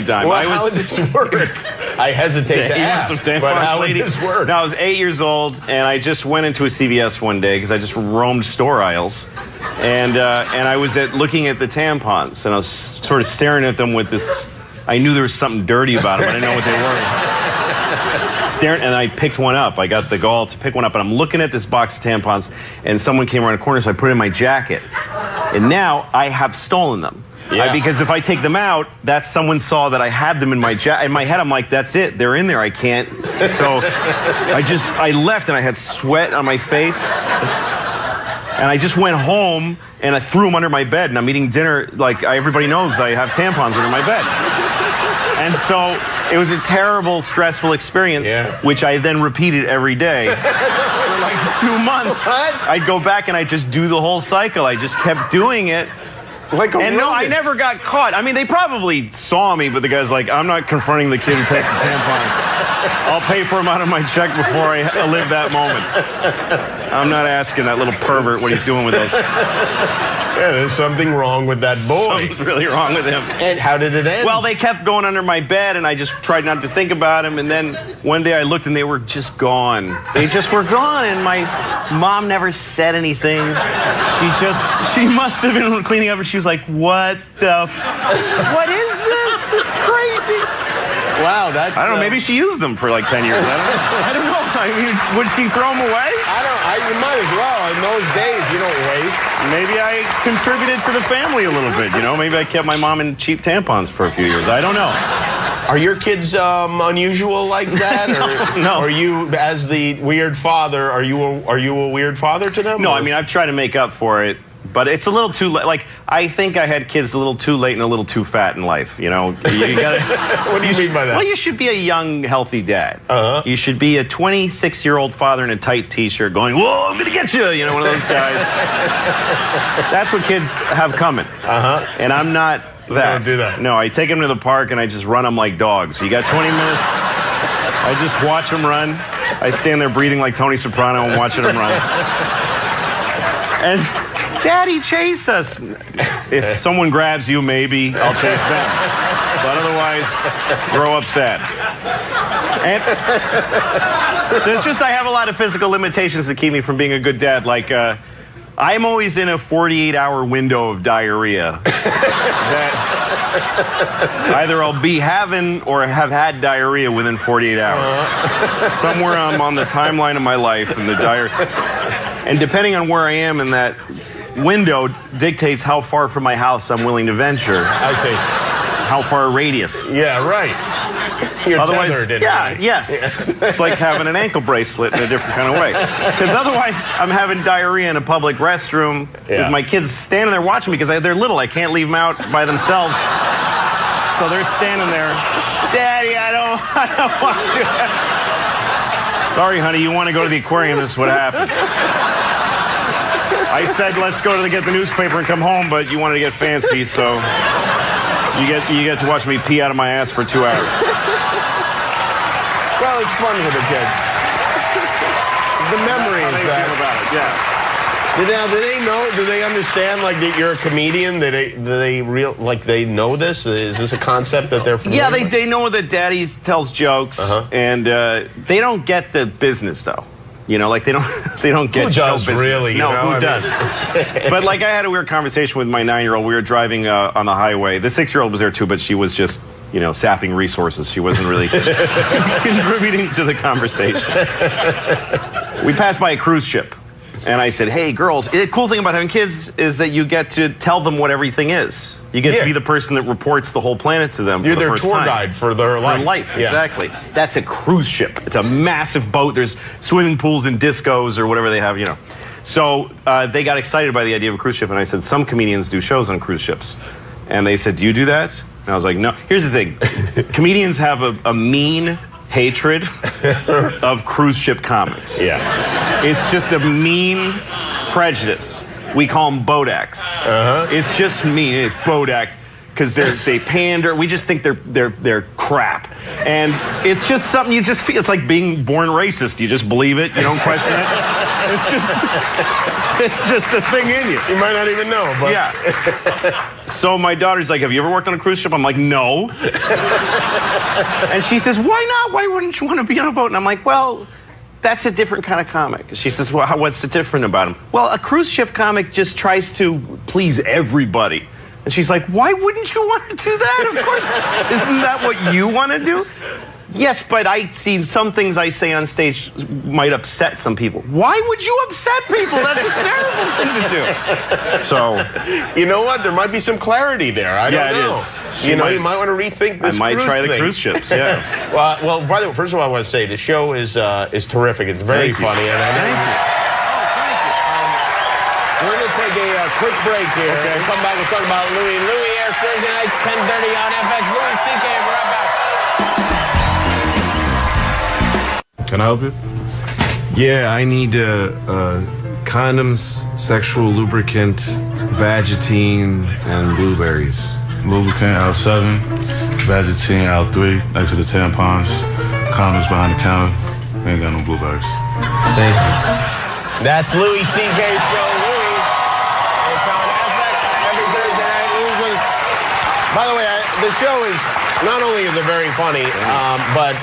dime. Well, how would this work? I hesitate to ask, but how would this work? No, I was 8 years old, and I just went into a CVS one day because I just roamed store aisles, and I was looking at the tampons, and I was sort of staring at them with this. I knew there was something dirty about them. I didn't know what they were. Staring, and I picked one up. I got the gall to pick one up, and I'm looking at this box of tampons, and someone came around the corner, so I put it in my jacket, and now I have stolen them. Yeah. Because if I take them out, someone saw that I had them in my jacket. In my head, I'm like, that's it. They're in there. I can't. So I left, and I had sweat on my face. And I just went home, and I threw them under my bed. And I'm eating dinner. Like everybody knows, I have tampons under my bed. And so it was a terrible, stressful experience, which I then repeated every day. For like 2 months. What? I'd go back, and I'd just do the whole cycle. I just kept doing it. And no, I never got caught. I mean, they probably saw me, but the guy's like, I'm not confronting the kid who takes the tampons. I'll pay for him out of my check before I live that moment. I'm not asking that little pervert what he's doing with those. Yeah, there's something wrong with that boy. Something's really wrong with him. And how did it end? Well, they kept going under my bed, and I just tried not to think about him. And then one day I looked, and they were just gone. They just were gone, and my mom never said anything. She must have been cleaning up, and she was like, what is this? It's crazy. Wow, that's... I don't know, maybe she used them for like 10 years. I don't know. I mean, would she throw them away? You might as well. In those days, you don't waste. Maybe I contributed to the family a little bit, Maybe I kept my mom in cheap tampons for a few years. I don't know. Are your kids unusual like that? No. Are you, as the weird father, are you a weird father to them? No, I mean, I've tried to make up for it. But it's a little too late. Like, I think I had kids a little too late and a little too fat in life, You gotta, what do you mean by that? Well, you should be a young, healthy dad. You should be a 26-year-old father in a tight T-shirt going, whoa, I'm gonna get you, one of those guys. That's what kids have coming. And I'm not that. Don't do that. No, I take them to the park and I just run them like dogs. You got 20 minutes, I just watch them run. I stand there breathing like Tony Soprano and watching them run. And... Daddy, chase us. If someone grabs you, maybe I'll chase them. But otherwise, grow up sad. And it's just I have a lot of physical limitations that keep me from being a good dad. Like, I'm always in a 48-hour window of diarrhea. That either I'll be having or have had diarrhea within 48 hours. Somewhere I'm on the timeline of my life and the diarrhea. And depending on where I am in that window dictates how far from my house I'm willing to venture. I see. How far a radius. Yeah, right. You're tethered in yes. It's like having an ankle bracelet in a different kind of way. Because otherwise, I'm having diarrhea in a public restroom with my kids standing there watching me because they're little. I can't leave them out by themselves. So they're standing there. Daddy, I don't want to. Sorry, honey, you want to go to the aquarium, this is what happens. I said, let's go to get the newspaper and come home, but you wanted to get fancy, so you get to watch me pee out of my ass for 2 hours. Well, it's fun for the kids. The memories about it, yeah. Do they know? Do they understand like that you're a comedian? Do they know this? Is this a concept that they're familiar with? They know that Daddy tells jokes, and they don't get the business though. You know, like they don't get show business. Really? No, who does? But like I had a weird conversation with my 9-year-old. We were driving on the highway. The 6-year-old was there too, but she was just, sapping resources. She wasn't really contributing to the conversation. We passed by a cruise ship, and I said, "Hey, girls, the cool thing about having kids is that you get to tell them what everything is. You get to be the person that reports the whole planet to them. You're for the their first tour time. guide for their life. For life, Yeah. exactly. That's a cruise ship. It's a massive boat. There's swimming pools and discos or whatever they have, So they got excited by the idea of a cruise ship, and I said, some comedians do shows on cruise ships. And they said, do you do that? And I was like, no. Here's the thing. Comedians have a mean hatred of cruise ship comics. Yeah. It's just a mean prejudice. We call them Bodaks. It's just mean. It's Bodak because they pander. We just think they're crap, and it's just something you just feel. It's like being born racist. You just believe it. You don't question it. It's just a thing in you. You might not even know, but yeah. So my daughter's like, "Have you ever worked on a cruise ship?" I'm like, "No." And she says, "Why not? Why wouldn't you want to be on a boat?" And I'm like, "Well, that's a different kind of comic." She says, well, what's the different about him? Well, a cruise ship comic just tries to please everybody. And she's like, why wouldn't you want to do that? Of course, isn't that what you want to do? Yes, but I see some things I say on stage might upset some people. Why would you upset people? That's a terrible thing to do. So, you know what? There might be some clarity there. I don't know. It is. You might want to rethink this. I might try the cruise ships. Yeah. Well, by the way, first of all, I want to say the show is terrific. It's very funny. And I know we're going to take a quick break here. Okay. We'll come back and talk about Louis. Louis airs Thursday nights, 10:30 on FX. Louis C.K. We're right back. Can I help you? Yeah, I need condoms, sexual lubricant, Vagitine, and blueberries. Lubricant out 7, Vagitine out 3, next to the tampons, condoms behind the counter. We ain't got no blueberries. Thank you. That's Louis C.K.'s show. Louis. It's on FX every Thursday night. Louis with us. By the way, the show is, not only is it very funny, but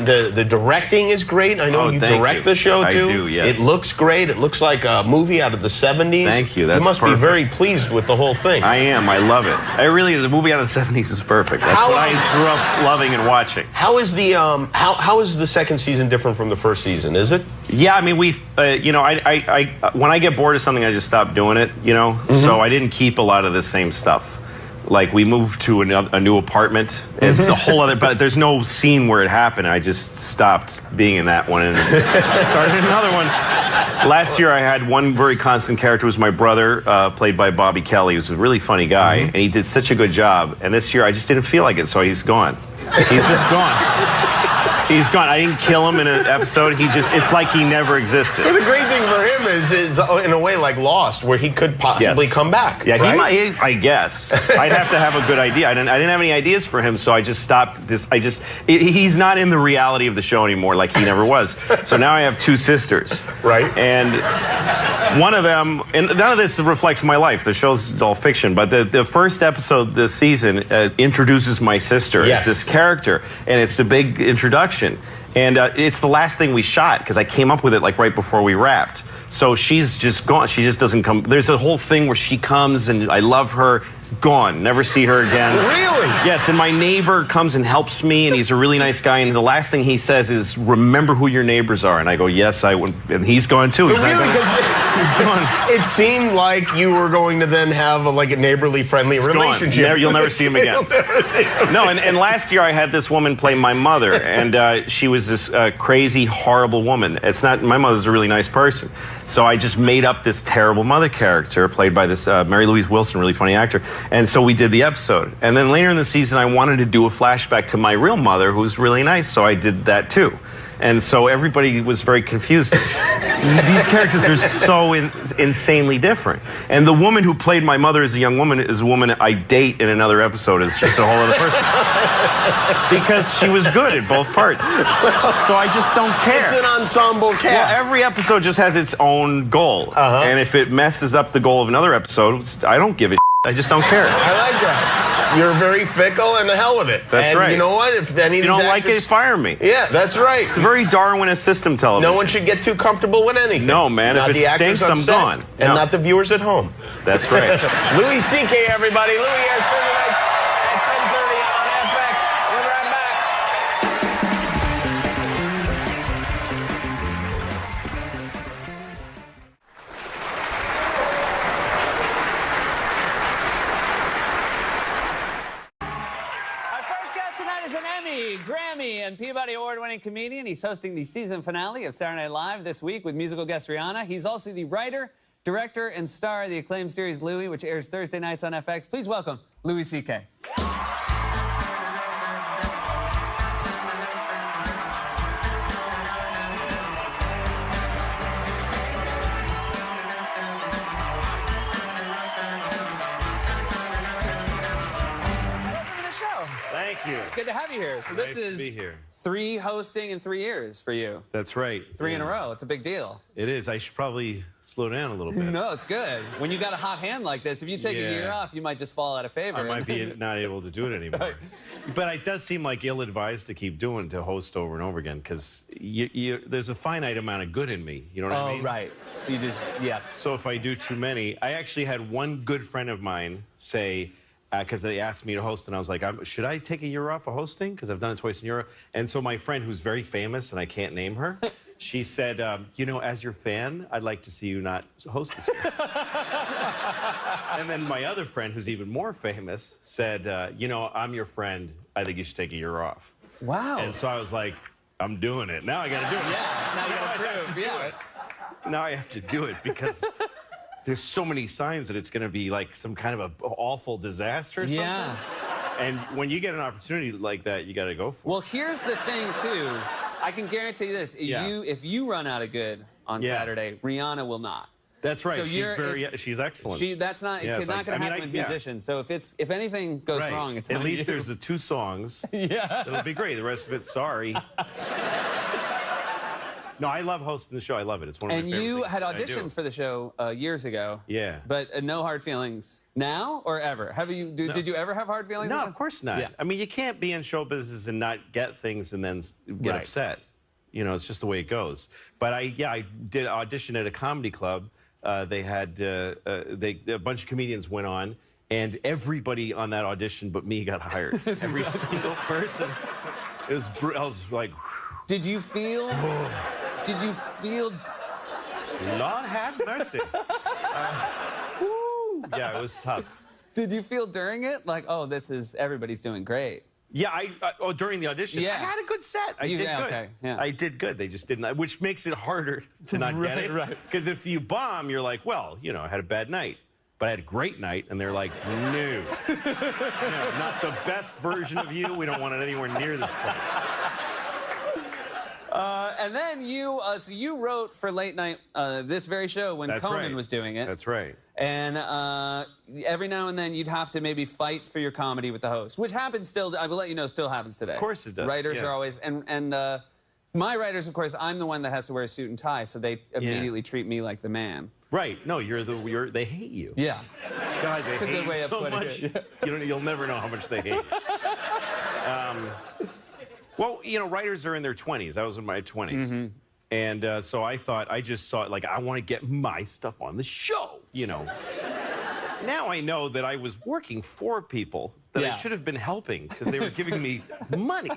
the directing is great. I know you direct the show, too. I do, yes. It looks great. It looks like a movie out of the 70s. Thank you. That's You must be very pleased with the whole thing. I am. I love it. It really is. A movie out of the 70s is perfect. That's what I grew up loving and watching. How is the how is the second season different from the first season? Is it? Yeah, I mean, I when I get bored of something, I just stop doing it, So I didn't keep a lot of the same stuff. Like, we moved to a new apartment. It's a whole other, but there's no scene where it happened. I just stopped being in that one and started another one. Last year, I had one very constant character, was my brother, played by Bobby Kelly. He was a really funny guy, and he did such a good job. And this year, I just didn't feel like it, so he's gone. He's just gone. He's gone. I didn't kill him in an episode. It's like he never existed. Well, the great thing for him is it's in a way like Lost, where he could possibly come back. Yeah, right? he might. I guess I'd have to have a good idea. I didn't have any ideas for him, so I just stopped this. He's not in the reality of the show anymore, like he never was. So now I have 2 sisters, right? And one of them, and none of this reflects my life. The show's all fiction, but the first episode this season introduces my sister as this character, and it's a big introduction. And it's the last thing we shot because I came up with it like right before we wrapped. So she's just gone. She just doesn't come. There's a whole thing where she comes and I love her. Gone. Never see her again. Really? Yes, and my neighbor comes and helps me, and he's a really nice guy, and the last thing he says is, remember who your neighbors are. And I go, yes, I would. And he's gone too. But really? Because it seemed like you were going to then have like a neighborly, friendly relationship. You'll never see him again. No, and last year I had this woman play my mother, and she was this crazy, horrible woman. It's not, my mother's a really nice person. So I just made up this terrible mother character played by this Mary Louise Wilson, really funny actor. And so we did the episode. And then later in the season, I wanted to do a flashback to my real mother, who's really nice, so I did that too. And so everybody was very confused. These characters are so insanely different. And the woman who played my mother as a young woman is a woman I date in another episode as just a whole other person. Because she was good at both parts. So I just don't care. It's an ensemble cast. Well, every episode just has its own goal. And if it messes up the goal of another episode, I don't give a shit. I just don't care. I like that. You're very fickle and the hell with it. That's right. You know what? If any of you these don't like it, fire me. Yeah, that's right. It's a very Darwinist system television. No one should get too comfortable with anything. No, man. Not if the it actors stinks, on I'm set, gone. And not the viewers at home. That's right. Louis C.K., everybody. Louis has Thursday nights at 10:30 on FX. We'll be right back. Grammy and Peabody Award-winning comedian. He's hosting the season finale of Saturday Night Live this week with musical guest Rihanna. He's also the writer, director, and star of the acclaimed series Louis, which airs Thursday nights on FX. Please welcome Louis C.K. Thank you. Good to have you here. So Nice this to be is here. 3 hosting in 3 years for you. That's right. 3 in a row. It's a big deal. It is. I should probably slow down a little bit. No, it's good. When you got a hot hand like this, if you take a year off, you might just fall out of favor. I might be not able to do it anymore. Right. But it does seem like ill-advised to keep doing, to host over and over again, because there's a finite amount of good in me. You know what I mean? Oh, right. So you just, yes. So if I do too many, I actually had one good friend of mine say, because they asked me to host, and I was like, should I take a year off of hosting? Because I've done it twice in Europe. And so my friend, who's very famous, and I can't name her, she said, you know, as your fan, I'd like to see you not host this year. And then my other friend, who's even more famous, said, you know, I'm your friend. I think you should take a year off. Wow. And so I was like, I'm doing it. Now I got to do it. Yeah, now you got to prove. Yeah. Now I have to do it because there's so many signs that it's going to be like some kind of a awful disaster or something. Yeah. And when you get an opportunity like that, you got to go for it. Well, here's the thing, too. I can guarantee this. If you run out of good on Saturday, Rihanna will not. That's right. So she's excellent. That's not. It's not going to happen with musicians. So if anything goes wrong, it's at on least you. there's the 2 songs. Yeah. That'll be great. The rest of it's sorry. No, I love hosting the show. I love it. It's one of my favorite things. And you had auditioned for the show years ago. Yeah. But no hard feelings now or ever? Have you? Did you ever have hard feelings? No, of course not. Yeah. I mean, you can't be in show business and not get things and then get upset. You know, it's just the way it goes. But I did audition at a comedy club. They had a bunch of comedians went on, and everybody on that audition but me got hired. Every single person. It was. I was like. Did you feel? Did you feel? Lord have mercy. Yeah, it was tough. Did you feel during it like, oh, everybody's doing great? Yeah, during the audition, I had a good set. I did good. Okay, yeah. I did good. They just didn't, which makes it harder to not get it. Right. Because if you bomb, you're like, well, you know, I had a bad night. But I had a great night, and they're like, no. No, not the best version of you. We don't want it anywhere near this place. And then you wrote for late night this very show when Conan was doing it. That's right. And every now and then you'd have to maybe fight for your comedy with the host, which happens still. I will let you know, still happens today. Of course it does. Writers are always and my writers, of course, I'm the one that has to wear a suit and tie, so they immediately treat me like the man. Right. No, they hate you. Yeah. God, they It's a hate good way you of so putting much. it. You'll never know how much they hate you. Well, you know, writers are in their 20s. I was in my 20s. And so I thought, I just saw it like, I want to get my stuff on the show, you know. Now I know that I was working for people that I should have been helping because they were giving me money.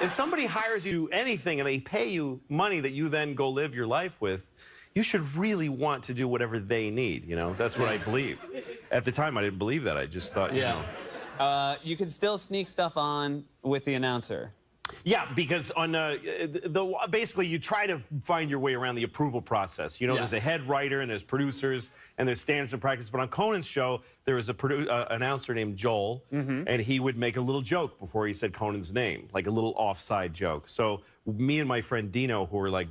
If somebody hires you anything and they pay you money that you then go live your life with, you should really want to do whatever they need, you know? That's what I believe. At the time, I didn't believe that. I just thought, you know. You can still sneak stuff on with the announcer. Yeah, because on basically you try to find your way around the approval process. You know, there's a head writer and there's producers and there's standards and practice. But on Conan's show, there was a announcer named Joel, and he would make a little joke before he said Conan's name, like a little offside joke. So me and my friend Dino, who were like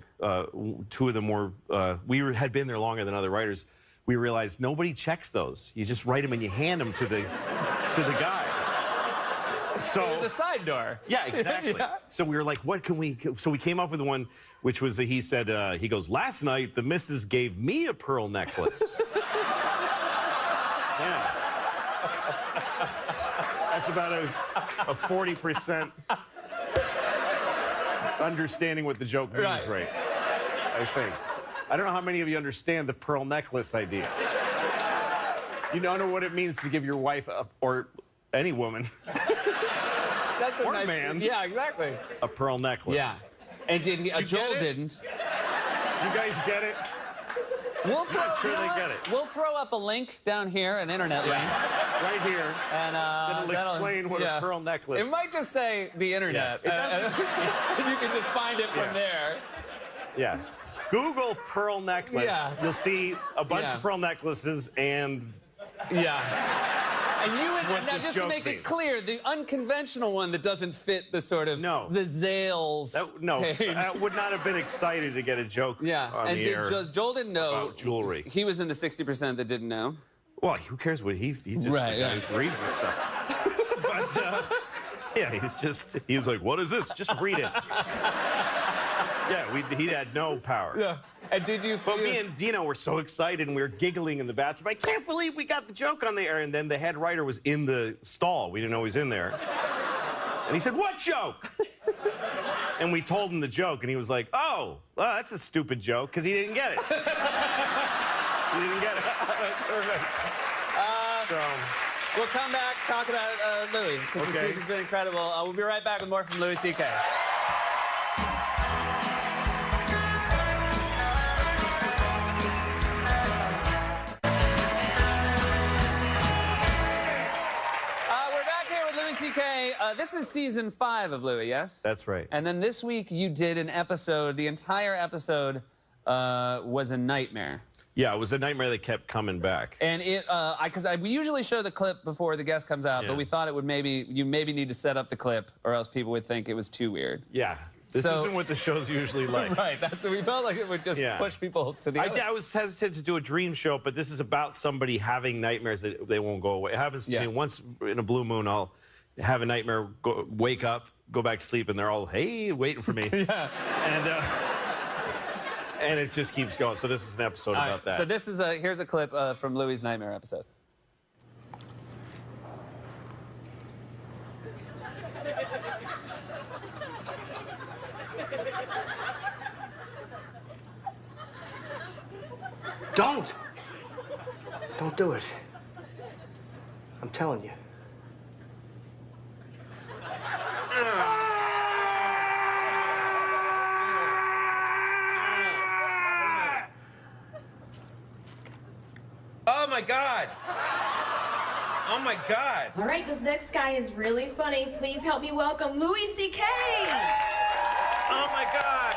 two of the more, had been there longer than other writers, we realized nobody checks those. You just write them and you hand them to the guy. So it was a side door. Yeah, exactly. So we were like, what can we... So we came up with one, which was, he said, he goes, last night, the missus gave me a pearl necklace. Yeah. That's about a 40% understanding what the joke means, right? I think. I don't know how many of you understand the pearl necklace idea. You don't know what it means to give your wife, or any woman... That's a or nice, man. Yeah, exactly. A pearl necklace. Yeah. And did he, Joel didn't. You guys get it? We'll throw, I'm sure they get it. We'll throw up a link down here, an internet link. Right here. And that'll explain what a pearl necklace. It might just say the internet. Yeah. You can just find it from there. Yeah. Google pearl necklace. Yeah. You'll see a bunch of pearl necklaces and... Yeah. And you would, now just to make means. it clear, the unconventional one that doesn't fit the sort of the Zales page. I would not have been excited to get a joke on and the air Joel didn't know about jewelry. He was in the 60% that didn't know. Well, who cares what he's just who reads the stuff. But yeah, he was like, what is this? Just read it. Yeah, he had no power. Yeah. And did you feel... But me and Dino were so excited, and we were giggling in the bathroom. I can't believe we got the joke on the air. And then the head writer was in the stall. We didn't know he was in there. And he said, what joke? And we told him the joke, and he was like, oh, well, that's a stupid joke, because he didn't get it. He didn't get it. Perfect. We'll come back, talk about Louis, because the season's been incredible. We'll be right back with more from Louis C.K. This is season 5 of Louis, yes? That's right. And then this week you did an episode, the entire episode was a nightmare. Yeah, it was a nightmare that kept coming back. And because we usually show the clip before the guest comes out, but we thought it would you maybe need to set up the clip or else people would think it was too weird. Yeah. This isn't what the show's usually like. Right, that's what we felt like it would just push people to the other. I was hesitant to do a dream show, but this is about somebody having nightmares that they won't go away. It happens to me once in a blue moon. I'll have a nightmare, wake up, go back to sleep, and they're all, hey, waiting for me. And it just keeps going. So this is an episode about that. So this is here's a clip from Louis' nightmare episode. Don't do it. I'm telling you. Oh my God! Oh my God! All right, this next guy is really funny. Please help me welcome Louis C.K. Oh my God!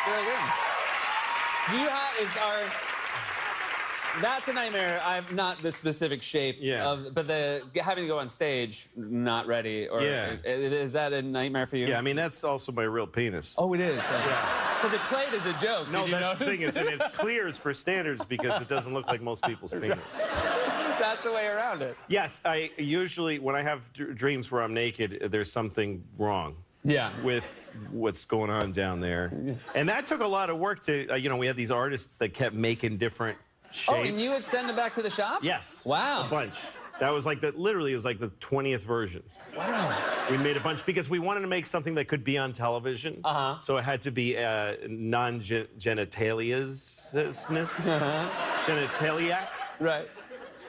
Very good. That's a nightmare. I'm not the specific shape of, but having to go on stage not ready, or is that a nightmare for you? Yeah, I mean that's also my real penis. Oh, it is. Because it played as a joke. No, Did you that's the notice? thing is, and it clears for standards because it doesn't look like most people's penis. That's the way around it. Yes, I usually when I have dreams where I'm naked, there's something wrong. Yeah. With what's going on down there. And that took a lot of work to, you know, we had these artists that kept making different shapes. Oh, and you would send them back to the shop? Yes. Wow. A bunch. That was like literally, it was like the 20th version. Wow. We made a bunch because we wanted to make something that could be on television. So it had to be genitaliac. Right.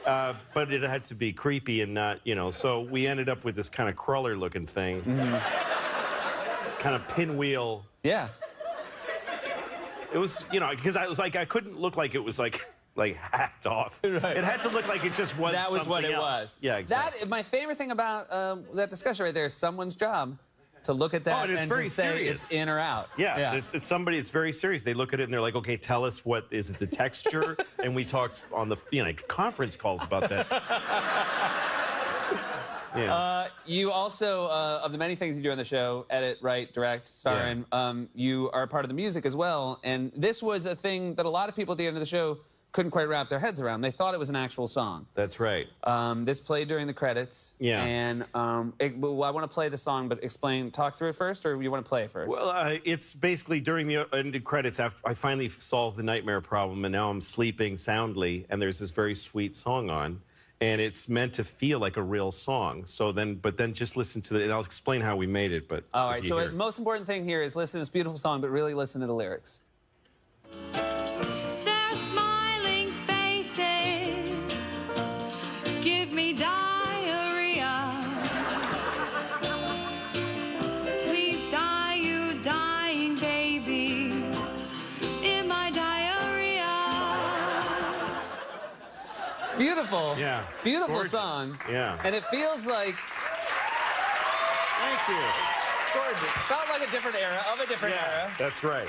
But it had to be creepy and not, you know, so we ended up with this kind of crawler looking thing. Kind of pinwheel. Yeah. It was, you know, because I was like, I couldn't look like it was like hacked off. Right. It had to look like it just was That was what it else. was. Yeah, exactly. My favorite thing about that discussion right there is someone's job to look at that and to say it's in or out. Yeah, it's somebody, it's very serious. They look at it and they're like, okay, tell us what, is it the texture? And we talked on the, you know, conference calls about that. Yeah. You also, of the many things you do on the show, edit, write, direct, star, and you are a part of the music as well. And this was a thing that a lot of people at the end of the show couldn't quite wrap their heads around. They thought it was an actual song. That's right. This played during the credits. Yeah. And well, I want to play the song, but talk through it first, or you want to play it first? Well, it's basically during the ended credits after I finally solved the nightmare problem, and now I'm sleeping soundly, and there's this very sweet song on. And it's meant to feel like a real song. So then, but then just listen to it, and I'll explain how we made it. But all right. So the most important thing here is listen to this beautiful song, but really listen to the lyrics. Their smiling faces give me diarrhea. Please die, you dying baby, in my diarrhea. Beautiful. Yeah. Beautiful Gorgeous. song. Yeah. And it feels like. Thank you. Gorgeous. Felt like a different era, of a different era. That's right.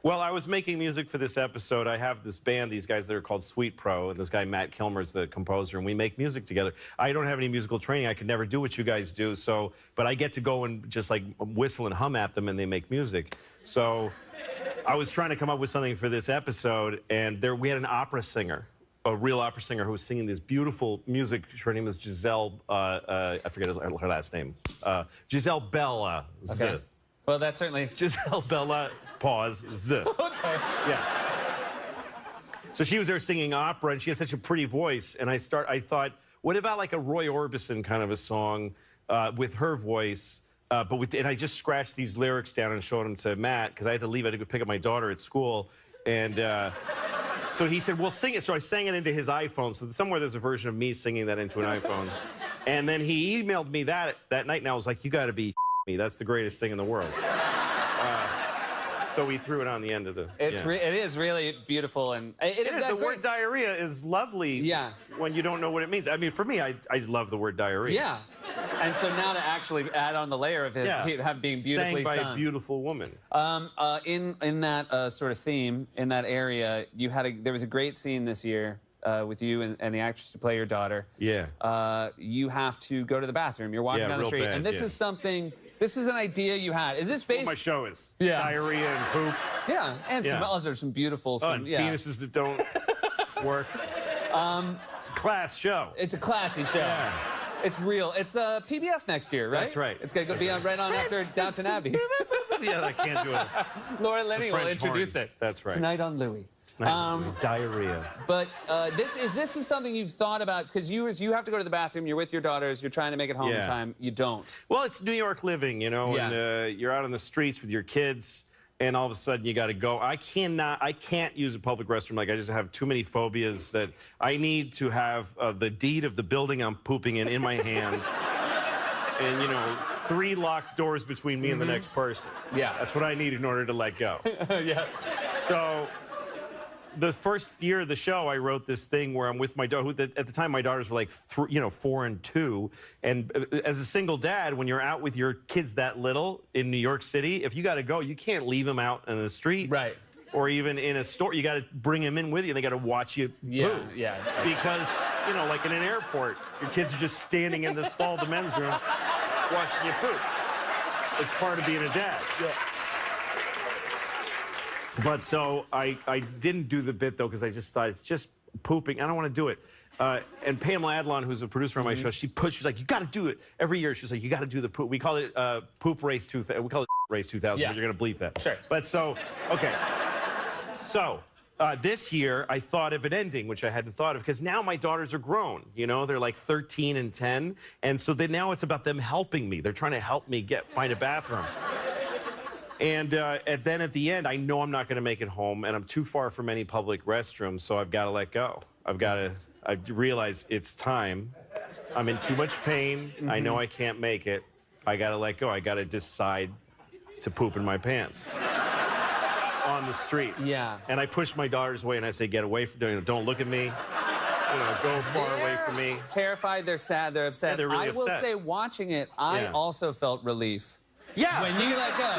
Well, I was making music for this episode. I have this band, these guys that are called Sweet Pro, and this guy Matt Kilmer's the composer, and we make music together. I don't have any musical training. I could never do what you guys do, so, but I get to go and just like whistle and hum at them, and they make music. So I was trying to come up with something for this episode, and we had an opera singer, a real opera singer who was singing this beautiful music. Her name is Giselle, I forget her last name. Giselle Bella. Okay. Well, that's certainly... Giselle Bella, pause, Z. Okay. Yes. So she was there singing opera, and she has such a pretty voice, and I thought, what about like a Roy Orbison kind of a song with her voice? And I just scratched these lyrics down and showed them to Matt, because I had to leave. I had to go pick up my daughter at school, and so he said, well, sing it. So I sang it into his iPhone. So somewhere there's a version of me singing that into an iPhone. And then he emailed me that night, and I was like, you got to be me. That's the greatest thing in the world. So we threw it on the end of the... It is really beautiful. And the word diarrhea is lovely when you don't know what it means. I mean, for me, I love the word diarrhea. Yeah. And so now to actually add on the layer of it being beautifully sang by sung. a beautiful woman. In that sort of theme, in that area, there was a great scene this year with you and the actress to play your daughter. Yeah. You have to go to the bathroom. You're walking down the street, and this is something. This is an idea you had. Is this based? What my show is. Yeah. Diarrhea and poop. Yeah, and some beautiful. And penises that don't work. It's a class show. It's a classy show. Yeah. It's real. It's PBS next year, right? That's right. It's going to be on right on after Downton Abbey. Yeah, I can't do it. Laura Linney will introduce it. That's right. Tonight on Louie. Diarrhea. But this is something you've thought about, because you have to go to the bathroom, you're with your daughters, you're trying to make it home in time, you don't. Well, it's New York living, you know, and you're out on the streets with your kids, and all of a sudden you got to go. I can't use a public restroom. Like, I just have too many phobias that I need to have the deed of the building I'm pooping in my hand. And, you know, 3 locked doors between me and the next person. Yeah. That's what I need in order to let go. Yeah. So the first year of the show, I wrote this thing where I'm with my daughter. At the time, my daughters were like 4 and 2. And as a single dad, when you're out with your kids that little in New York City, if you got to go, you can't leave them out in the street. Right. Or even in a store. You got to bring them in with you. They got to watch you poop. Yeah. Because, you know, like in an airport, your kids are just standing in the stall of the men's room watching you poop. It's part of being a dad. Yeah. But so I didn't do the bit, though, because I just thought it's just pooping. I don't want to do it. And Pamela Adlon, who's a producer on my show, she's like, you got to do it every year. She's like, you got to do the poop. We call it poop race 2000. We call it Race 2000. Yeah. But you're going to bleep that. Sure. But so, okay. So, this year, I thought of an ending, which I hadn't thought of, because now my daughters are grown. You know, they're like 13 and 10. And so now it's about them helping me. They're trying to help me find a bathroom. And then at the end, I know I'm not going to make it home, and I'm too far from any public restrooms, so I've got to let go. I realize it's time. I'm in too much pain. I know I can't make it. I got to let go. I got to decide to poop in my pants on the street. Yeah. And I push my daughters away, and I say, get away from me. Don't look at me. Go far away from me. Terrified, they're sad, they're upset. Yeah, they're really I will upset. say, watching it, I also felt relief. Yeah. When you let go.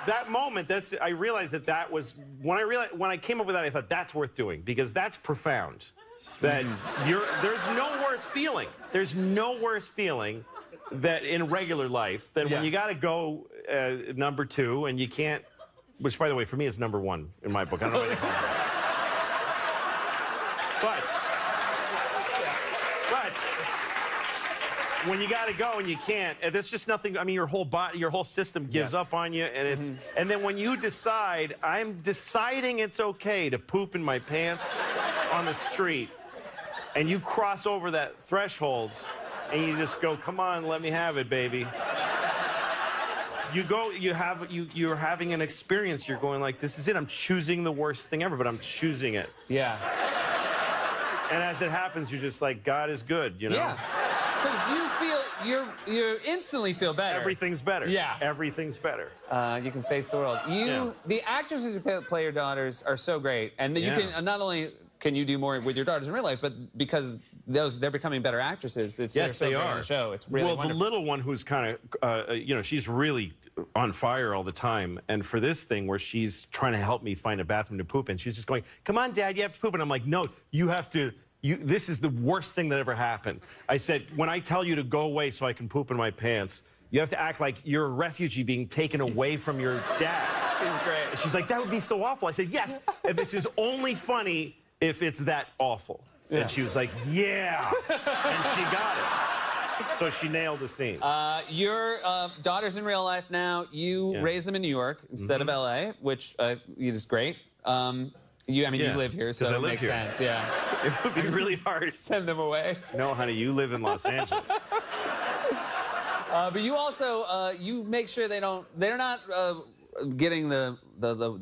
That moment, I realized that was, when I came up with that, I thought that's worth doing, because that's profound. That there's no worse feeling. There's no worse feeling that in regular life than when you got to go number 2 and you can't, which by the way, for me is number 1 in my book. I don't know what they call it. But when you got to go and you can't, there's just nothing. I mean, your whole body, your whole system gives up on you, and and then when you decide, I'm deciding it's okay to poop in my pants on the street, and you cross over that threshold, and you just go, come on, let me have it, baby. You're having an experience. You're going like, this is it. I'm choosing the worst thing ever, but I'm choosing it. Yeah. And as it happens, you're just like, God is good, you know? Yeah. Because you instantly feel better. Everything's better. Yeah. Everything's better. You can face the world. The actresses who play your daughters are so great, and you can not only can you do more with your daughters in real life, but because they're becoming better actresses. Yes, they are. On the show. It's really wonderful. The little one who's kind of, she's really on fire all the time. And for this thing where she's trying to help me find a bathroom to poop in, she's just going, come on, Dad, you have to poop. And I'm like, no, you have to. This is the worst thing that ever happened. I said, when I tell you to go away so I can poop in my pants, you have to act like you're a refugee being taken away from your dad. She's great. She's like, that would be so awful. I said, yes, and this is only funny if it's that awful. Yeah. And she was like, yeah. And she got it. So she nailed the scene. Your daughter's in real life now. You raised them in New York instead of LA, which is great. You live here, so it makes sense. Yeah. It would be really hard. Send them away. No, honey, you live in Los Angeles. But you also you make sure they're not getting the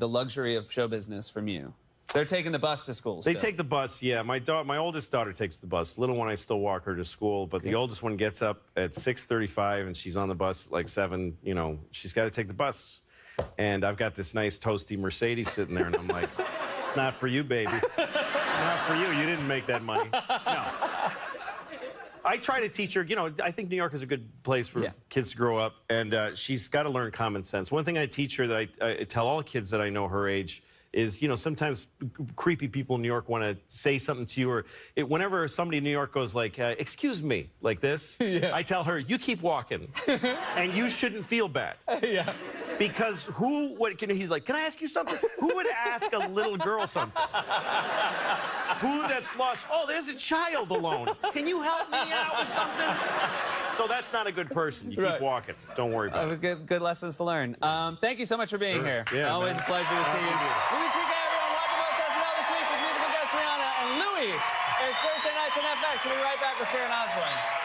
luxury of show business from you. They're taking the bus to school. They take the bus, yeah. My oldest daughter takes the bus. Little one, I still walk her to school, but the oldest one gets up at 6:35 and she's on the bus like 7. You know, she's got to take the bus, and I've got this nice toasty Mercedes sitting there, and I'm like, it's not for you, baby. It's not for you. You didn't make that money. No. I try to teach her, I think New York is a good place for kids to grow up, and she's got to learn common sense. One thing I teach her that I tell all kids that I know her age is, sometimes creepy people in New York want to say something to you, or whenever somebody in New York goes like, excuse me, like this, I tell her, you keep walking, and you shouldn't feel bad. Yeah. Because he's like, can I ask you something? Who would ask a little girl something? Who that's lost, oh, there's a child alone. Can you help me out with something? So that's not a good person. You keep walking. Don't worry about it. Good lessons to learn. Thank you so much for being here. Yeah, always a pleasure to see you. Louis C.K., everyone. Welcome to SNL this week with musical guest Rihanna. And Louis is Thursday nights on FX. We'll be right back with Sharon Osbourne.